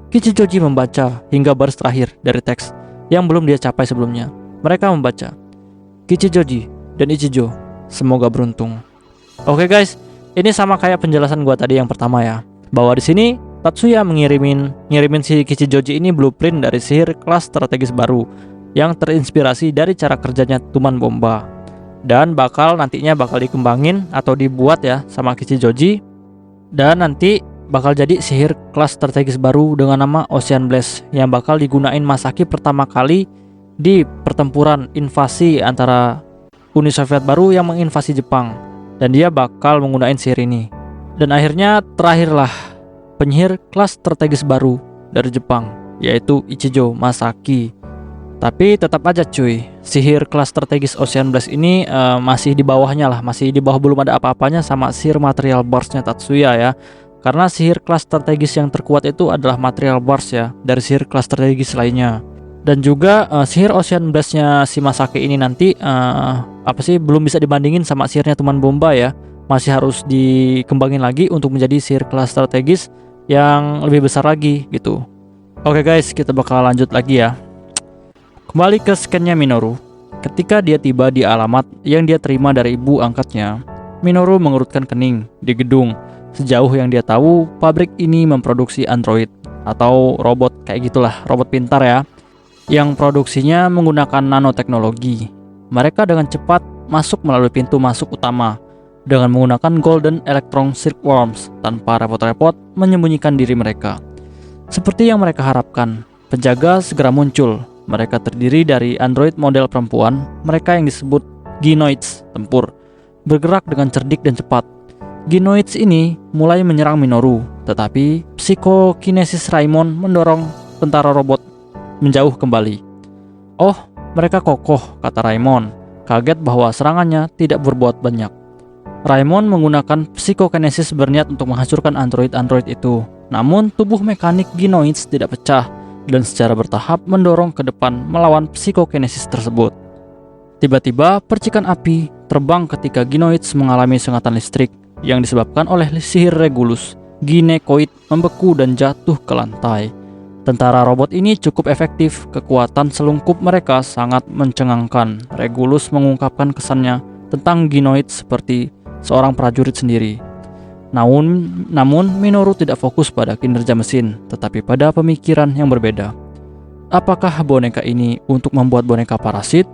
Kichijoji membaca hingga baris terakhir dari teks yang belum dia capai sebelumnya. Mereka membaca, Kichijoji dan Ichijo, semoga beruntung. Oke guys, ini sama kayak penjelasan gua tadi yang pertama ya, bahwa di sini Tatsuya ngirimin si Kichijoji ini blueprint dari sihir kelas strategis baru yang terinspirasi dari cara kerjanya tuman bomba, dan nantinya bakal dikembangin atau dibuat ya sama Kichijoji, dan nanti bakal jadi sihir kelas strategis baru dengan nama Ocean Blast yang bakal digunain Masaki pertama kali di pertempuran invasi antara Uni Soviet baru yang menginvasi Jepang, dan dia bakal menggunakan sihir ini. Dan akhirnya terakhirlah penyihir kelas strategis baru dari Jepang, yaitu Ichijo Masaki. Tapi tetap aja cuy, sihir kelas strategis Ocean Blast ini masih di bawahnya lah, masih di bawah, belum ada apa-apanya sama sihir material burst-nya Tatsuya ya. Karena sihir kelas strategis yang terkuat itu adalah material burst ya, dari sihir kelas strategis lainnya. Dan juga sihir Ocean Blast-nya si Masaki ini nanti belum bisa dibandingin sama sihirnya teman bomba ya. Masih harus dikembangin lagi untuk menjadi sihir kelas strategis yang lebih besar lagi gitu. Oke guys, kita bakal lanjut lagi ya. Kembali ke scan-nya Minoru. Ketika dia tiba di alamat yang dia terima dari ibu angkatnya, Minoru mengerutkan kening di gedung. Sejauh yang dia tahu, pabrik ini memproduksi android atau robot kayak gitulah, robot pintar ya, yang produksinya menggunakan nanoteknologi. Mereka dengan cepat masuk melalui pintu masuk utama dengan menggunakan Golden Electron Silkworms tanpa repot-repot menyembunyikan diri mereka. Seperti yang mereka harapkan, penjaga segera muncul. Mereka terdiri dari android model perempuan, mereka yang disebut Ginoids tempur, bergerak dengan cerdik dan cepat. Ginoids ini mulai menyerang Minoru, tetapi psikokinesis Raimon mendorong tentara robot menjauh kembali. Oh, mereka kokoh, kata Raimon, kaget bahwa serangannya tidak berbuat banyak. Raimon menggunakan psikokinesis berniat untuk menghancurkan android-android itu. Namun tubuh mekanik Ginoids tidak pecah dan secara bertahap mendorong ke depan melawan psikokinesis tersebut. Tiba-tiba percikan api terbang ketika Ginoids mengalami sengatan listrik yang disebabkan oleh sihir Regulus. Ginekoid membeku dan jatuh ke lantai. Tentara robot ini cukup efektif, kekuatan selungkup mereka sangat mencengangkan. Regulus mengungkapkan kesannya tentang Ginoid seperti seorang prajurit sendiri. Namun Minoru tidak fokus pada kinerja mesin, tetapi pada pemikiran yang berbeda. Apakah boneka ini untuk membuat boneka parasit?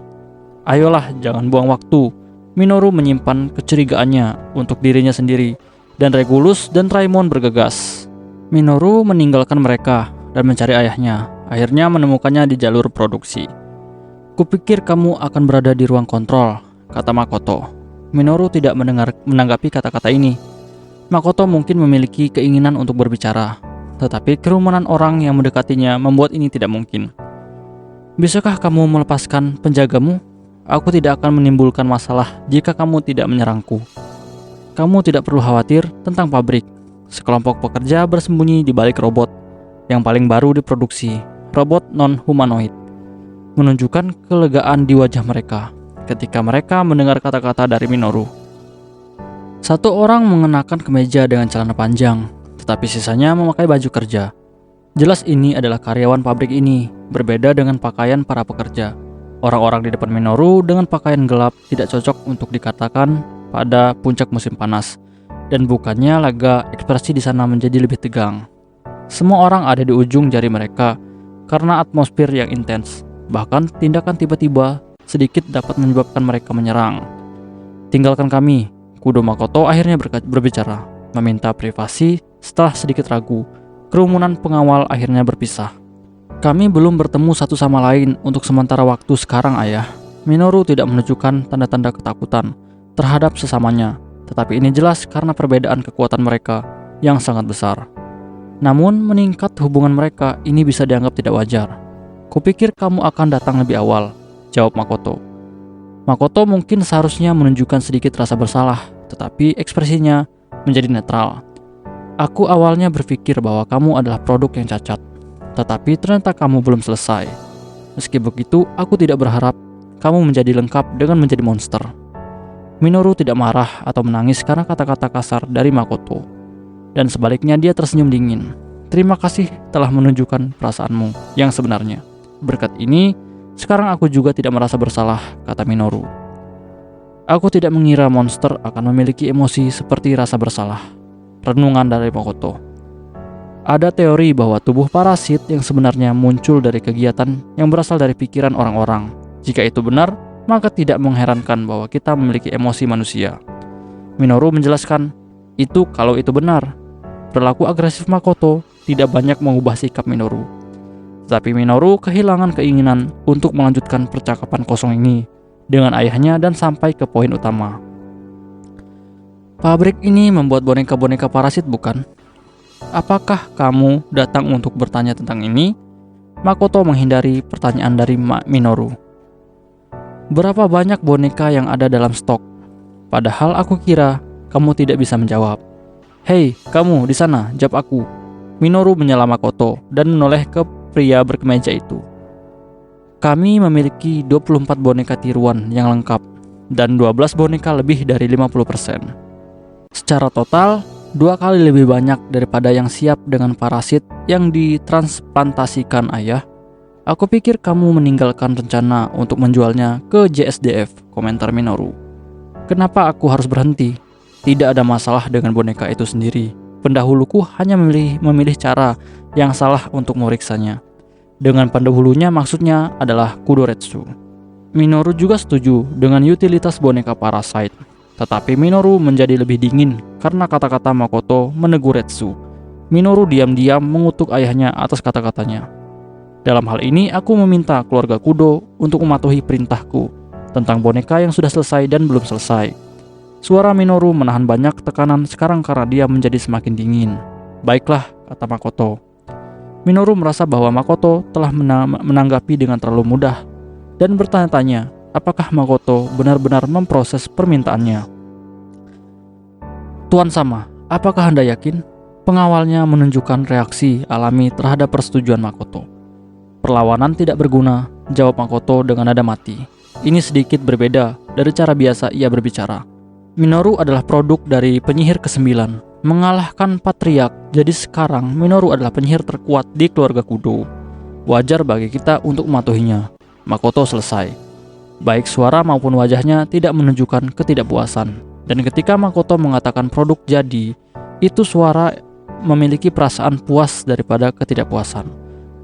Ayolah, jangan buang waktu. Minoru menyimpan kecurigaannya untuk dirinya sendiri, dan Regulus dan Raimon bergegas. Minoru meninggalkan mereka dan mencari ayahnya. Akhirnya menemukannya di jalur produksi. Kupikir kamu akan berada di ruang kontrol, kata Makoto. Minoru tidak menanggapi kata-kata ini. Makoto mungkin memiliki keinginan untuk berbicara, tetapi kerumunan orang yang mendekatinya membuat ini tidak mungkin. Bisakah kamu melepaskan penjagamu? Aku tidak akan menimbulkan masalah jika kamu tidak menyerangku. Kamu tidak perlu khawatir tentang pabrik. Sekelompok pekerja bersembunyi di balik robot yang paling baru diproduksi, robot non-humanoid, menunjukkan kelegaan di wajah mereka ketika mereka mendengar kata-kata dari Minoru. Satu orang mengenakan kemeja dengan celana panjang, tetapi sisanya memakai baju kerja. Jelas ini adalah karyawan pabrik ini, berbeda dengan pakaian para pekerja. Orang-orang di depan Minoru dengan pakaian gelap tidak cocok untuk dikatakan pada puncak musim panas, dan bukannya laga ekspresi di sana menjadi lebih tegang. Semua orang ada di ujung jari mereka karena atmosfer yang intens. Bahkan tindakan tiba-tiba sedikit dapat menyebabkan mereka menyerang. Tinggalkan kami, Kudo Makoto akhirnya berbicara, meminta privasi. Setelah sedikit ragu, kerumunan pengawal akhirnya berpisah. Kami belum bertemu satu sama lain untuk sementara waktu sekarang, ayah. Minoru tidak menunjukkan tanda-tanda ketakutan terhadap sesamanya, tetapi ini jelas karena perbedaan kekuatan mereka yang sangat besar. Namun meningkat hubungan mereka ini bisa dianggap tidak wajar. Kupikir kamu akan datang lebih awal, jawab Makoto. Makoto mungkin seharusnya menunjukkan sedikit rasa bersalah, tetapi ekspresinya menjadi netral. Aku awalnya berpikir bahwa kamu adalah produk yang cacat, tetapi ternyata kamu belum selesai. Meski begitu, aku tidak berharap kamu menjadi lengkap dengan menjadi monster. Minoru tidak marah atau menangis karena kata-kata kasar dari Makoto. Dan sebaliknya dia tersenyum dingin. Terima kasih telah menunjukkan perasaanmu yang sebenarnya. Berkat ini, sekarang aku juga tidak merasa bersalah, kata Minoru. Aku tidak mengira monster akan memiliki emosi seperti rasa bersalah. Renungan dari Makoto. Ada teori bahwa tubuh parasit yang sebenarnya muncul dari kegiatan yang berasal dari pikiran orang-orang. Jika itu benar, maka tidak mengherankan bahwa kita memiliki emosi manusia. Minoru menjelaskan, itu kalau itu benar. Perilaku agresif Makoto tidak banyak mengubah sikap Minoru. Tetapi Minoru kehilangan keinginan untuk melanjutkan percakapan kosong ini dengan ayahnya dan sampai ke poin utama. Pabrik ini membuat boneka-boneka parasit, bukan? Apakah kamu datang untuk bertanya tentang ini? Makoto menghindari pertanyaan dari Minoru. Berapa banyak boneka yang ada dalam stok? Padahal aku kira kamu tidak bisa menjawab. Hei, kamu di sana, jawab aku. Minoru menyela Makoto dan menoleh ke pria berkemeja itu. Kami memiliki 24 boneka tiruan yang lengkap dan 12 boneka lebih dari 50%. Secara total, 2 kali lebih banyak daripada yang siap dengan parasit yang ditransplantasikan, ayah. Aku pikir kamu meninggalkan rencana untuk menjualnya ke JSDF, komentar Minoru. Kenapa aku harus berhenti? Tidak ada masalah dengan boneka itu sendiri. Pendahuluku hanya memilih cara yang salah untuk memeriksanya. Dengan pendahulunya maksudnya adalah Kudoretsu. Minoru juga setuju dengan utilitas boneka parasite. Tetapi Minoru menjadi lebih dingin karena kata-kata Makoto menegur Retsu. Minoru diam-diam mengutuk ayahnya atas kata-katanya. Dalam hal ini, aku meminta keluarga Kudo untuk mematuhi perintahku tentang boneka yang sudah selesai dan belum selesai. Suara Minoru menahan banyak tekanan sekarang karena dia menjadi semakin dingin. Baiklah, kata Makoto. Minoru merasa bahwa Makoto telah menanggapi dengan terlalu mudah dan bertanya-tanya apakah Makoto benar-benar memproses permintaannya. Tuan Sama, apakah Anda yakin? Pengawalnya menunjukkan reaksi alami terhadap persetujuan Makoto. Perlawanan tidak berguna, jawab Makoto dengan nada mati. Ini sedikit berbeda dari cara biasa ia berbicara. Minoru adalah produk dari penyihir ke-9, mengalahkan Patriark. Jadi sekarang Minoru adalah penyihir terkuat di keluarga Kudo. Wajar bagi kita untuk mematuhinya. Makoto selesai. Baik suara maupun wajahnya tidak menunjukkan ketidakpuasan. Dan ketika Makoto mengatakan produk jadi, itu suara memiliki perasaan puas daripada ketidakpuasan.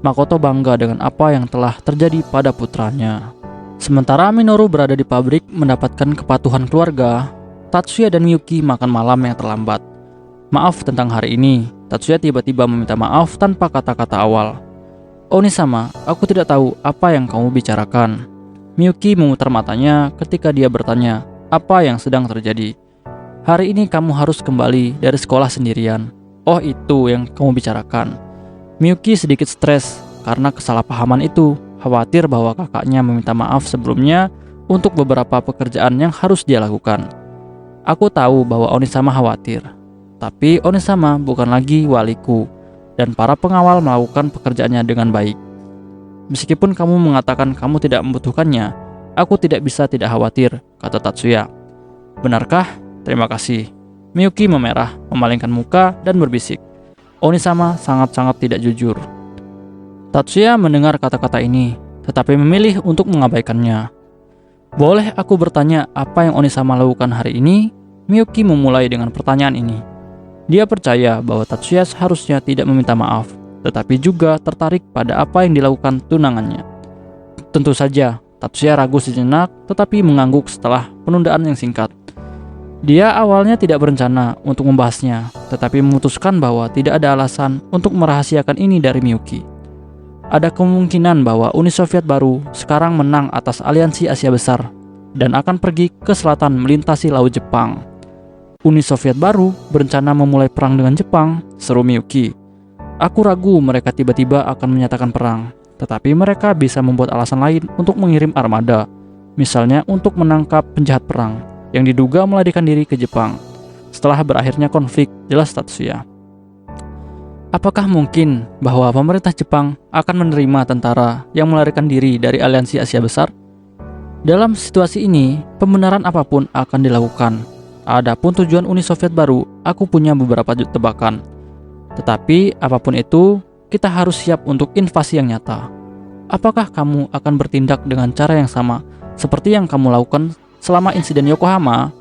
Makoto bangga dengan apa yang telah terjadi pada putranya. Sementara Minoru berada di pabrik mendapatkan kepatuhan keluarga, Tatsuya dan Miyuki makan malam yang terlambat. Maaf tentang hari ini, Tatsuya tiba-tiba meminta maaf tanpa kata-kata awal. Oni-sama, aku tidak tahu apa yang kamu bicarakan. Miyuki memutar matanya ketika dia bertanya apa yang sedang terjadi. Hari ini kamu harus kembali dari sekolah sendirian. Oh, itu yang kamu bicarakan. Miyuki sedikit stres karena kesalahpahaman itu khawatir bahwa kakaknya meminta maaf sebelumnya untuk beberapa pekerjaan yang harus dia lakukan. Aku tahu bahwa Onisama khawatir, tapi Onisama bukan lagi waliku, dan para pengawal melakukan pekerjaannya dengan baik. Meskipun kamu mengatakan kamu tidak membutuhkannya, aku tidak bisa tidak khawatir, kata Tatsuya. Benarkah? Terima kasih. Miyuki memerah, memalingkan muka, dan berbisik. Onisama sangat-sangat tidak jujur. Tatsuya mendengar kata-kata ini, tetapi memilih untuk mengabaikannya. Boleh aku bertanya apa yang Onisama lakukan hari ini? Miyuki memulai dengan pertanyaan ini. Dia percaya bahwa Tatsuya seharusnya tidak meminta maaf, tetapi juga tertarik pada apa yang dilakukan tunangannya. Tentu saja, Tatsuya ragu sejenak, tetapi mengangguk setelah penundaan yang singkat. Dia awalnya tidak berencana untuk membahasnya, tetapi memutuskan bahwa tidak ada alasan untuk merahasiakan ini dari Miyuki. Ada kemungkinan bahwa Uni Soviet baru sekarang menang atas aliansi Asia Besar dan akan pergi ke selatan melintasi Laut Jepang. Uni Soviet baru berencana memulai perang dengan Jepang, seru Miyuki. Aku ragu mereka tiba-tiba akan menyatakan perang, tetapi mereka bisa membuat alasan lain untuk mengirim armada, misalnya untuk menangkap penjahat perang yang diduga melarikan diri ke Jepang setelah berakhirnya konflik, jelas Tatsuya. Apakah mungkin bahwa pemerintah Jepang akan menerima tentara yang melarikan diri dari aliansi Asia Besar? Dalam situasi ini, pembenaran apapun akan dilakukan. Adapun tujuan Uni Soviet baru, aku punya beberapa tebakan. Tetapi apapun itu, kita harus siap untuk invasi yang nyata. Apakah kamu akan bertindak dengan cara yang sama seperti yang kamu lakukan selama insiden Yokohama?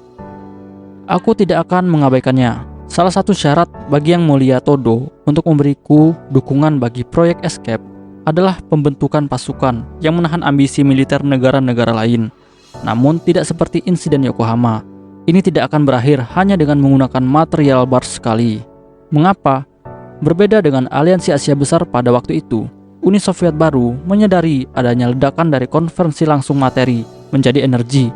Aku tidak akan mengabaikannya. Salah satu syarat bagi Yang Mulia Todo untuk memberiku dukungan bagi proyek Escape adalah pembentukan pasukan yang menahan ambisi militer negara-negara lain. Namun tidak seperti insiden Yokohama. Ini tidak akan berakhir hanya dengan menggunakan material bars sekali. Mengapa? Berbeda dengan aliansi Asia Besar pada waktu itu, Uni Soviet baru menyadari adanya ledakan dari konversi langsung materi menjadi energi.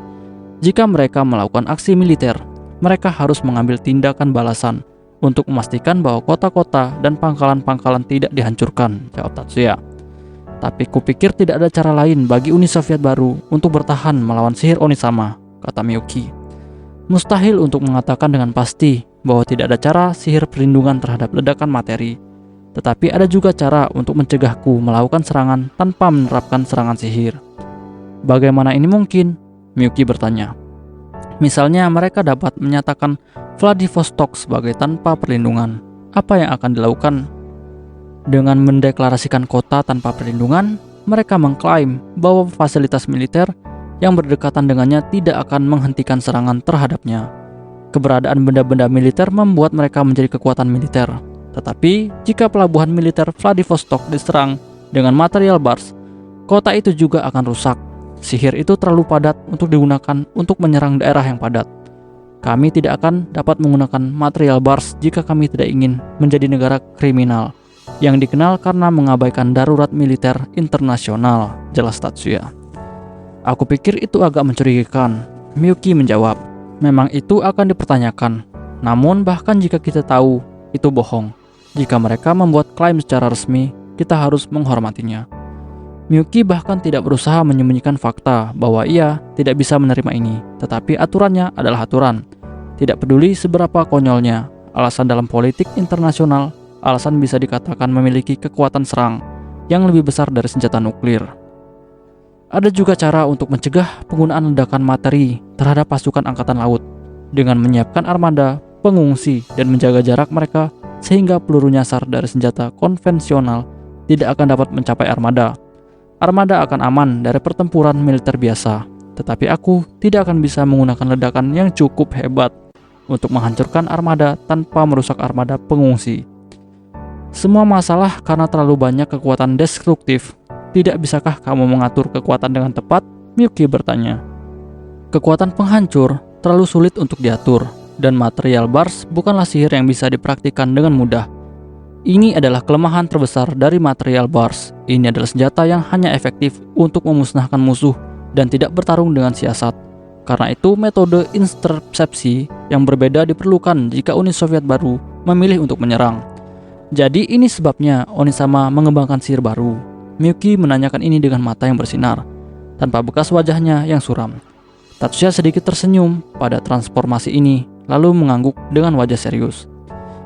Jika mereka melakukan aksi militer, mereka harus mengambil tindakan balasan untuk memastikan bahwa kota-kota dan pangkalan-pangkalan tidak dihancurkan, jawab Tatsuya. Tapi kupikir tidak ada cara lain bagi Uni Soviet baru untuk bertahan melawan sihir Onisama, kata Miyuki. Mustahil untuk mengatakan dengan pasti bahwa tidak ada cara sihir perlindungan terhadap ledakan materi. Tetapi ada juga cara untuk mencegahku melakukan serangan tanpa menerapkan serangan sihir. Bagaimana ini mungkin? Miyuki bertanya. Misalnya mereka dapat menyatakan Vladivostok sebagai tanpa perlindungan. Apa yang akan dilakukan? Dengan mendeklarasikan kota tanpa perlindungan, mereka mengklaim bahwa fasilitas militer yang berdekatan dengannya tidak akan menghentikan serangan terhadapnya. Keberadaan benda-benda militer membuat mereka menjadi kekuatan militer. Tetapi, jika pelabuhan militer Vladivostok diserang dengan material bars, kota itu juga akan rusak. Sihir itu terlalu padat untuk digunakan untuk menyerang daerah yang padat. Kami tidak akan dapat menggunakan material bars jika kami tidak ingin menjadi negara kriminal yang dikenal karena mengabaikan darurat militer internasional, jelas Tatsuya. Aku pikir itu agak mencurigakan, Miyuki menjawab. Memang itu akan dipertanyakan. Namun bahkan jika kita tahu itu bohong, jika mereka membuat klaim secara resmi, kita harus menghormatinya. Miyuki bahkan tidak berusaha menyembunyikan fakta bahwa ia tidak bisa menerima ini, tetapi aturannya adalah aturan. Tidak peduli seberapa konyolnya, alasan dalam politik internasional, alasan bisa dikatakan memiliki kekuatan serang yang lebih besar dari senjata nuklir. Ada juga cara untuk mencegah penggunaan ledakan materi terhadap pasukan angkatan laut dengan menyiapkan armada, pengungsi, dan menjaga jarak mereka sehingga peluru nyasar dari senjata konvensional tidak akan dapat mencapai armada. Armada akan aman dari pertempuran militer biasa, tetapi aku tidak akan bisa menggunakan ledakan yang cukup hebat untuk menghancurkan armada tanpa merusak armada pengungsi. Semua masalah karena terlalu banyak kekuatan destruktif. Tidak bisakah kamu mengatur kekuatan dengan tepat? Miyuki bertanya. Kekuatan penghancur terlalu sulit untuk diatur, dan material bars bukanlah sihir yang bisa dipraktikkan dengan mudah. Ini adalah kelemahan terbesar dari material bars. Ini adalah senjata yang hanya efektif untuk memusnahkan musuh dan tidak bertarung dengan siasat. Karena itu metode intersepsi yang berbeda diperlukan jika Uni Soviet baru memilih untuk menyerang. Jadi ini sebabnya Onisama mengembangkan sihir baru. Miyuki menanyakan ini dengan mata yang bersinar, tanpa bekas wajahnya yang suram. Tatsuya sedikit tersenyum pada transformasi ini, lalu mengangguk dengan wajah serius.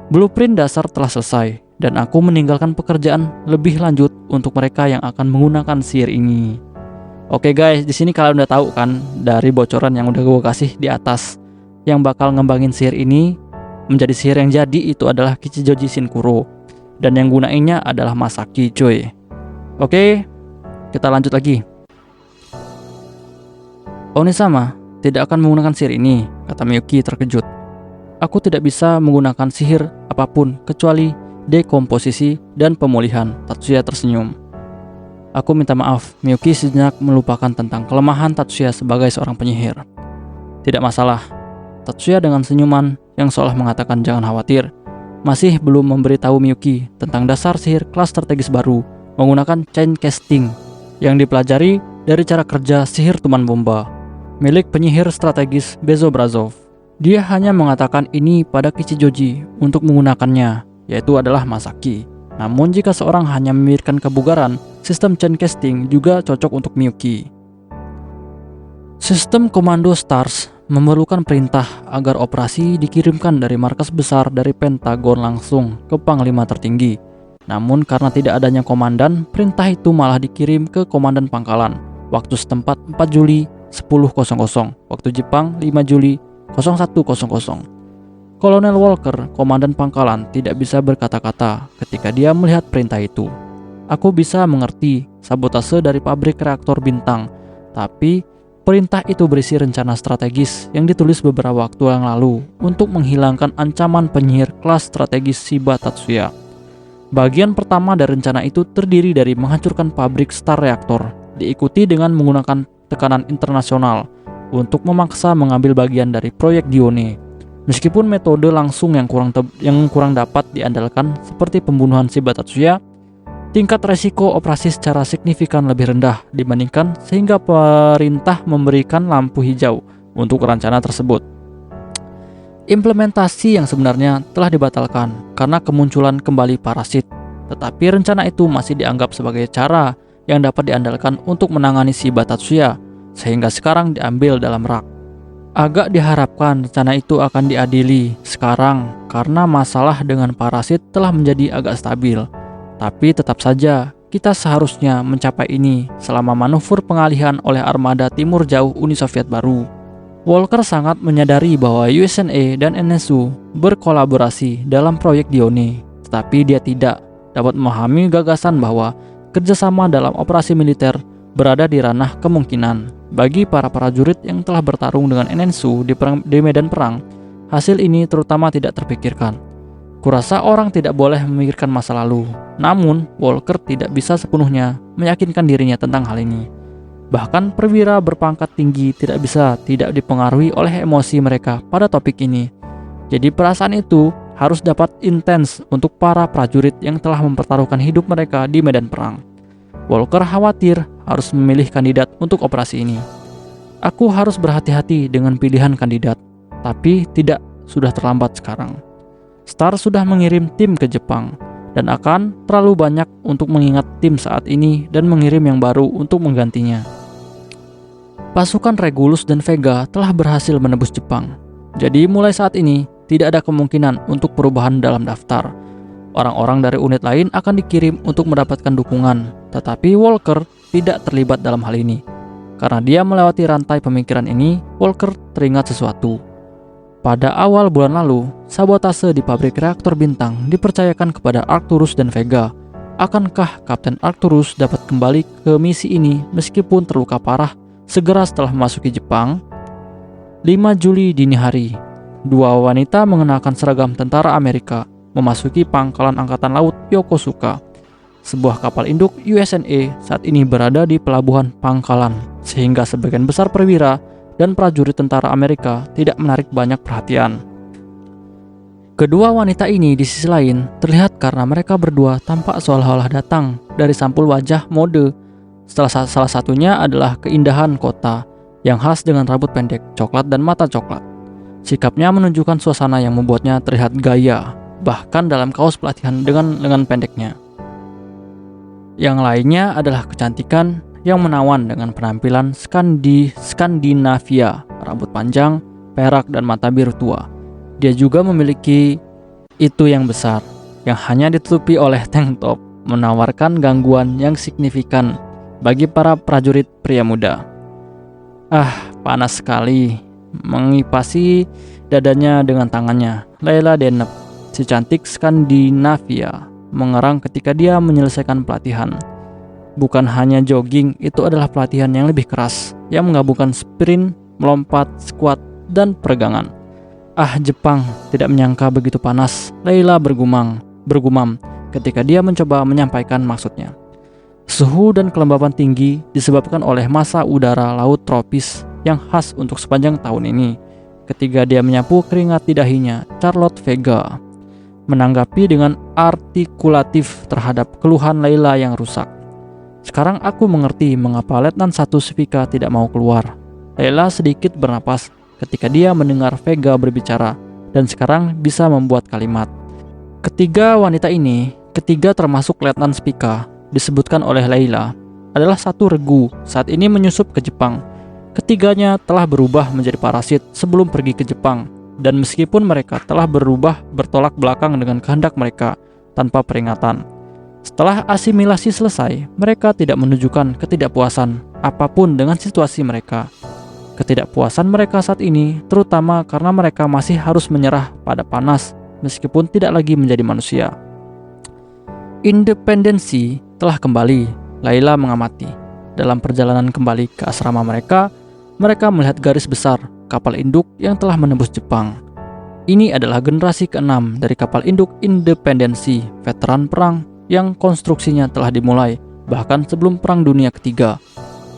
Blueprint dasar telah selesai, dan aku meninggalkan pekerjaan lebih lanjut untuk mereka yang akan menggunakan sihir ini. Oke guys, di sini kalian udah tahu kan dari bocoran yang udah gue kasih di atas, yang bakal ngembangin sihir ini menjadi sihir yang jadi itu adalah Kichijoji Shinkuro, dan yang gunainnya adalah Masaki, cuy. Oke, kita lanjut lagi. Onisama tidak akan menggunakan sihir ini, kata Miyuki terkejut. Aku tidak bisa menggunakan sihir apapun kecuali dekomposisi dan pemulihan, Tatsuya tersenyum. Aku minta maaf, Miyuki sejenak melupakan tentang kelemahan Tatsuya sebagai seorang penyihir. Tidak masalah, Tatsuya dengan senyuman yang seolah mengatakan jangan khawatir, masih belum memberitahu Miyuki tentang dasar sihir kelas strategis baru menggunakan chain casting yang dipelajari dari cara kerja sihir tuman bomba milik penyihir strategis Bezobrazov. Dia hanya mengatakan ini pada Kichijoji untuk menggunakannya, yaitu adalah Masaki. Namun jika seorang hanya memikirkan kebugaran, sistem chain casting juga cocok untuk Miyuki. Sistem komando STARS memerlukan perintah agar operasi dikirimkan dari markas besar dari Pentagon langsung ke panglima tertinggi. Namun karena tidak adanya komandan, perintah itu malah dikirim ke komandan pangkalan. Waktu setempat 4 Juli 10.00, waktu Jepang 5 Juli 01.00. Kolonel Walker, komandan pangkalan, tidak bisa berkata-kata ketika dia melihat perintah itu. Aku bisa mengerti sabotase dari pabrik reaktor bintang, tapi perintah itu berisi rencana strategis yang ditulis beberapa waktu yang lalu untuk menghilangkan ancaman penyihir kelas strategis Shiba Tatsuya. Bagian pertama dari rencana itu terdiri dari menghancurkan pabrik Star Reactor, diikuti dengan menggunakan tekanan internasional untuk memaksa mengambil bagian dari proyek Dione. Meskipun metode langsung yang kurang dapat diandalkan seperti pembunuhan Shiba Tatsuya, tingkat resiko operasi secara signifikan lebih rendah dibandingkan sehingga perintah memberikan lampu hijau untuk rencana tersebut. Implementasi yang sebenarnya telah dibatalkan karena kemunculan kembali parasit, tetapi rencana itu masih dianggap sebagai cara yang dapat diandalkan untuk menangani Shiba Tatsuya, sehingga sekarang diambil dalam rak. Agak diharapkan rencana itu akan diadili sekarang karena masalah dengan parasit telah menjadi agak stabil. Tapi tetap saja, kita seharusnya mencapai ini selama manuver pengalihan oleh armada timur jauh Uni Soviet baru. Walker sangat menyadari bahwa USNA dan NSU berkolaborasi dalam proyek Dione, tetapi dia tidak dapat memahami gagasan bahwa kerjasama dalam operasi militer berada di ranah kemungkinan. Bagi para prajurit yang telah bertarung dengan NSU di medan perang, hasil ini terutama tidak terpikirkan. Kurasa orang tidak boleh memikirkan masa lalu, namun Walker tidak bisa sepenuhnya meyakinkan dirinya tentang hal ini. Bahkan perwira berpangkat tinggi tidak dipengaruhi oleh emosi mereka pada topik ini. Jadi perasaan itu harus dapat intens untuk para prajurit yang telah mempertaruhkan hidup mereka di medan perang. Walker khawatir harus memilih kandidat untuk operasi ini. Aku harus berhati-hati dengan pilihan kandidat, tapi tidak sudah terlambat sekarang. Star sudah mengirim tim ke Jepang, dan akan terlalu banyak untuk mengingat tim saat ini dan mengirim yang baru untuk menggantinya. Pasukan Regulus dan Vega telah berhasil menembus Jepang. Jadi mulai saat ini tidak ada kemungkinan untuk perubahan dalam daftar. Orang-orang dari unit lain akan dikirim untuk mendapatkan dukungan, tetapi Walker tidak terlibat dalam hal ini. Karena dia melewati rantai pemikiran ini, Walker teringat sesuatu. Pada awal bulan lalu, sabotase di pabrik reaktor bintang dipercayakan kepada Arcturus dan Vega. Akankah Kapten Arcturus dapat kembali ke misi ini meskipun terluka parah segera setelah memasuki Jepang? 5 Juli dini hari, dua wanita mengenakan seragam tentara Amerika memasuki pangkalan angkatan laut Yokosuka. Sebuah kapal induk USNA saat ini berada di pelabuhan pangkalan, sehingga sebagian besar perwira dan prajurit tentara Amerika tidak menarik banyak perhatian. Kedua wanita ini di sisi lain terlihat karena mereka berdua tampak seolah-olah datang dari sampul wajah mode. Salah satunya adalah keindahan kota yang khas dengan rambut pendek, coklat dan mata coklat. Sikapnya menunjukkan suasana yang membuatnya terlihat gaya, bahkan dalam kaos pelatihan dengan lengan pendeknya. Yang lainnya adalah kecantikan yang menawan dengan penampilan Skandinavia, rambut panjang, perak, dan mata biru tua. Dia juga memiliki itu yang besar, yang hanya ditutupi oleh tank top, menawarkan gangguan yang signifikan bagi para prajurit pria muda. Panas sekali. Mengipasi dadanya dengan tangannya, Layla Deneb, si cantik Skandinavia, mengerang ketika dia menyelesaikan pelatihan. Bukan hanya jogging, itu adalah pelatihan yang lebih keras, yang menggabungkan sprint, melompat, squat, dan peregangan. Jepang tidak menyangka begitu panas, Layla bergumam ketika dia mencoba menyampaikan maksudnya. Suhu dan kelembapan tinggi disebabkan oleh massa udara laut tropis yang khas untuk sepanjang tahun ini. Ketika dia menyapu keringat di dahinya, Charlotte Vega menanggapi dengan artikulatif terhadap keluhan Layla yang rusak. Sekarang aku mengerti mengapa Letnan 1 Svika tidak mau keluar. Layla sedikit bernapas ketika dia mendengar Vega berbicara dan sekarang bisa membuat kalimat. Ketiga wanita ini, ketiga termasuk Letnan Svika, disebutkan oleh Layla, adalah satu regu saat ini menyusup ke Jepang. Ketiganya telah berubah menjadi parasit sebelum pergi ke Jepang, dan meskipun mereka telah berubah bertolak belakang dengan kehendak mereka tanpa peringatan. Setelah asimilasi selesai, mereka tidak menunjukkan ketidakpuasan apapun dengan situasi mereka. Ketidakpuasan mereka saat ini terutama karena mereka masih harus menyerah pada panas meskipun tidak lagi menjadi manusia. Independensi telah kembali, Layla mengamati. Dalam perjalanan kembali ke asrama mereka melihat garis besar kapal induk yang telah menembus Jepang. Ini adalah generasi ke-6 dari kapal induk Independensi, veteran perang yang konstruksinya telah dimulai bahkan sebelum Perang Dunia Ketiga.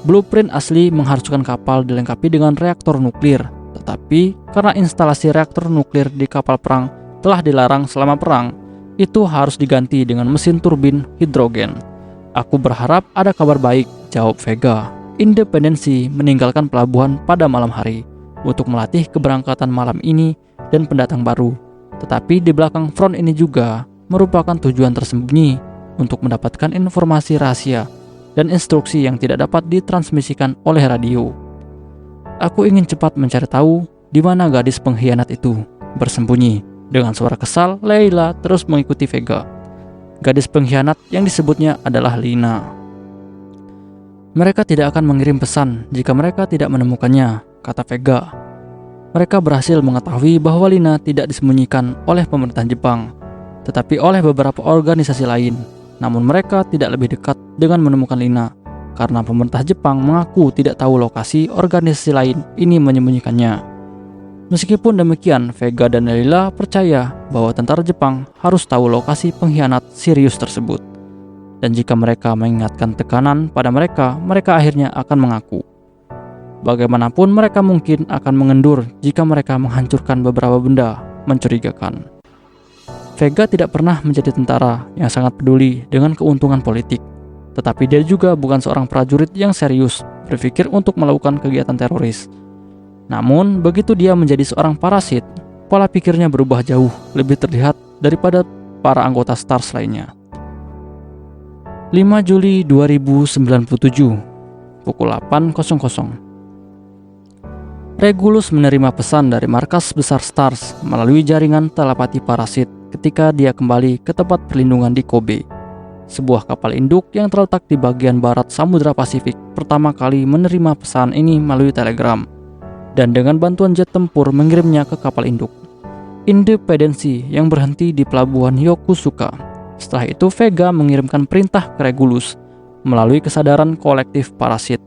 Blueprint asli mengharuskan kapal dilengkapi dengan reaktor nuklir, tetapi karena instalasi reaktor nuklir di kapal perang telah dilarang selama perang, itu harus diganti dengan mesin turbin hidrogen. Aku berharap ada kabar baik, jawab Vega. Independensi meninggalkan pelabuhan pada malam hari untuk melatih keberangkatan malam ini dan pendatang baru. Tetapi di belakang front ini juga merupakan tujuan tersembunyi untuk mendapatkan informasi rahasia dan instruksi yang tidak dapat ditransmisikan oleh radio. Aku ingin cepat mencari tahu di mana gadis pengkhianat itu bersembunyi. Dengan suara kesal, Layla terus mengikuti Vega. Gadis pengkhianat yang disebutnya adalah Lina. Mereka tidak akan mengirim pesan jika mereka tidak menemukannya, kata Vega. Mereka berhasil mengetahui bahwa Lina tidak disembunyikan oleh pemerintah Jepang, tetapi oleh beberapa organisasi lain. Namun mereka tidak lebih dekat dengan menemukan Lina, karena pemerintah Jepang mengaku tidak tahu lokasi organisasi lain ini menyembunyikannya. Meskipun demikian, Vega dan Layla percaya bahwa tentara Jepang harus tahu lokasi pengkhianat Sirius tersebut. Dan jika mereka mengingatkan tekanan pada mereka, mereka akhirnya akan mengaku. Bagaimanapun mereka mungkin akan mengendur jika mereka menghancurkan beberapa benda mencurigakan. Vega tidak pernah menjadi tentara yang sangat peduli dengan keuntungan politik, tetapi dia juga bukan seorang prajurit yang serius berpikir untuk melakukan kegiatan teroris. Namun, begitu dia menjadi seorang parasit, pola pikirnya berubah jauh lebih terlihat daripada para anggota STARS lainnya. 5 Juli 2097, pukul 8.00. Regulus menerima pesan dari markas besar STARS melalui jaringan telepati parasit ketika dia kembali ke tempat perlindungan di Kobe. Sebuah kapal induk yang terletak di bagian barat Samudra Pasifik pertama kali menerima pesan ini melalui telegram, dan dengan bantuan jet tempur mengirimnya ke kapal induk Independensi yang berhenti di pelabuhan Yokosuka. Setelah itu Vega mengirimkan perintah ke Regulus melalui kesadaran kolektif parasit.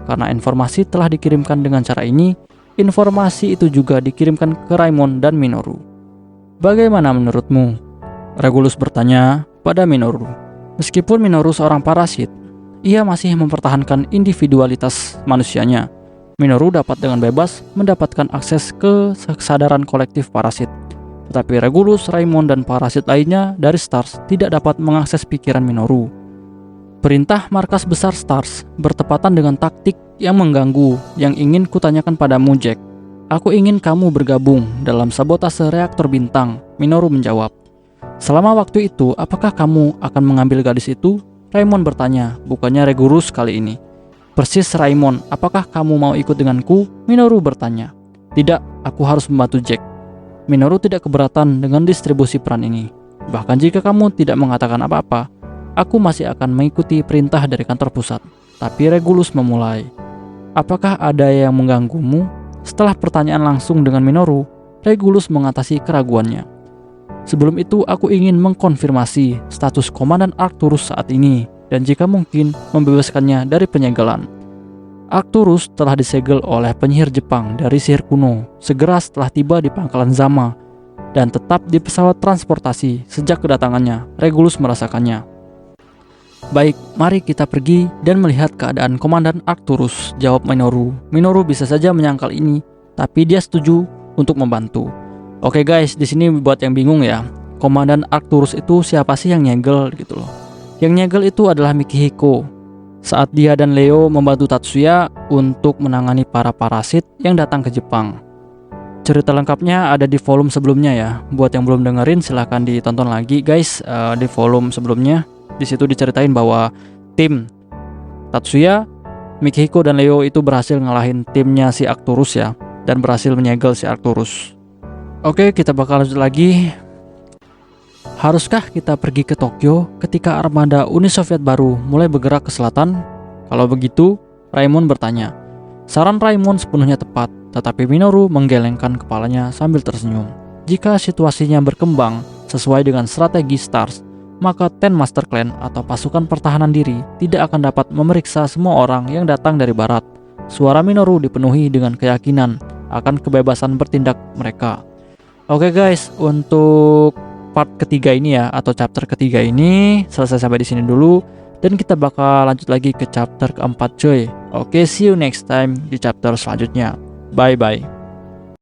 Karena informasi telah dikirimkan dengan cara ini, informasi itu juga dikirimkan ke Raimon dan Minoru. Bagaimana menurutmu? Regulus bertanya pada Minoru. Meskipun Minoru seorang parasit, ia masih mempertahankan individualitas manusianya. Minoru dapat dengan bebas mendapatkan akses ke kesadaran kolektif parasit. Tetapi Regulus, Raimon, dan parasit lainnya dari STARS tidak dapat mengakses pikiran Minoru. Perintah markas besar STARS bertepatan dengan taktik yang mengganggu yang ingin kutanyakan padamu, Jack. Aku ingin kamu bergabung dalam sabotase reaktor bintang, Minoru menjawab. Selama waktu itu, apakah kamu akan mengambil gadis itu? Raimon bertanya, bukannya Regulus kali ini. Persis Raimon, apakah kamu mau ikut denganku? Minoru bertanya. Tidak, aku harus membantu Jack. Minoru tidak keberatan dengan distribusi peran ini. Bahkan jika kamu tidak mengatakan apa-apa, aku masih akan mengikuti perintah dari kantor pusat. Tapi Regulus memulai. Apakah ada yang mengganggumu? Setelah pertanyaan langsung dengan Minoru, Regulus mengatasi keraguannya. Sebelum itu aku ingin mengkonfirmasi status Komandan Arcturus saat ini dan jika mungkin membebaskannya dari penyegelan. Arcturus telah disegel oleh penyihir Jepang dari sihir kuno segera setelah tiba di pangkalan Zama dan tetap di pesawat transportasi sejak kedatangannya. Regulus merasakannya. Baik, mari kita pergi dan melihat keadaan Komandan Arcturus, jawab Minoru. Minoru bisa saja menyangkal ini, tapi dia setuju untuk membantu. Oke guys, di sini buat yang bingung ya, Komandan Arcturus itu siapa sih yang nyegel gitu loh. Yang nyegel itu adalah Mikihiko. Saat dia dan Leo membantu Tatsuya untuk menangani para parasit yang datang ke Jepang. Cerita lengkapnya ada di volume sebelumnya ya. Buat yang belum dengerin silahkan ditonton lagi guys di volume sebelumnya. Di situ diceritain bahwa tim Tatsuya, Mikihiko dan Leo itu berhasil ngalahin timnya si Arcturus ya, dan berhasil menyegel si Arcturus. Oke, kita bakal lanjut lagi. Haruskah kita pergi ke Tokyo ketika armada Uni Soviet baru mulai bergerak ke selatan? Kalau begitu, Raimon bertanya. Saran Raimon sepenuhnya tepat, tetapi Minoru menggelengkan kepalanya sambil tersenyum. Jika situasinya berkembang sesuai dengan strategi STARS, maka Ten Master Clan atau pasukan pertahanan diri tidak akan dapat memeriksa semua orang yang datang dari barat. Suara Minoru dipenuhi dengan keyakinan akan kebebasan bertindak mereka. Oke guys, untuk part ketiga ini ya, atau chapter ketiga ini selesai sampai di sini dulu, dan kita bakal lanjut lagi ke chapter keempat cuy. Oke, see you next time di chapter selanjutnya. Bye bye.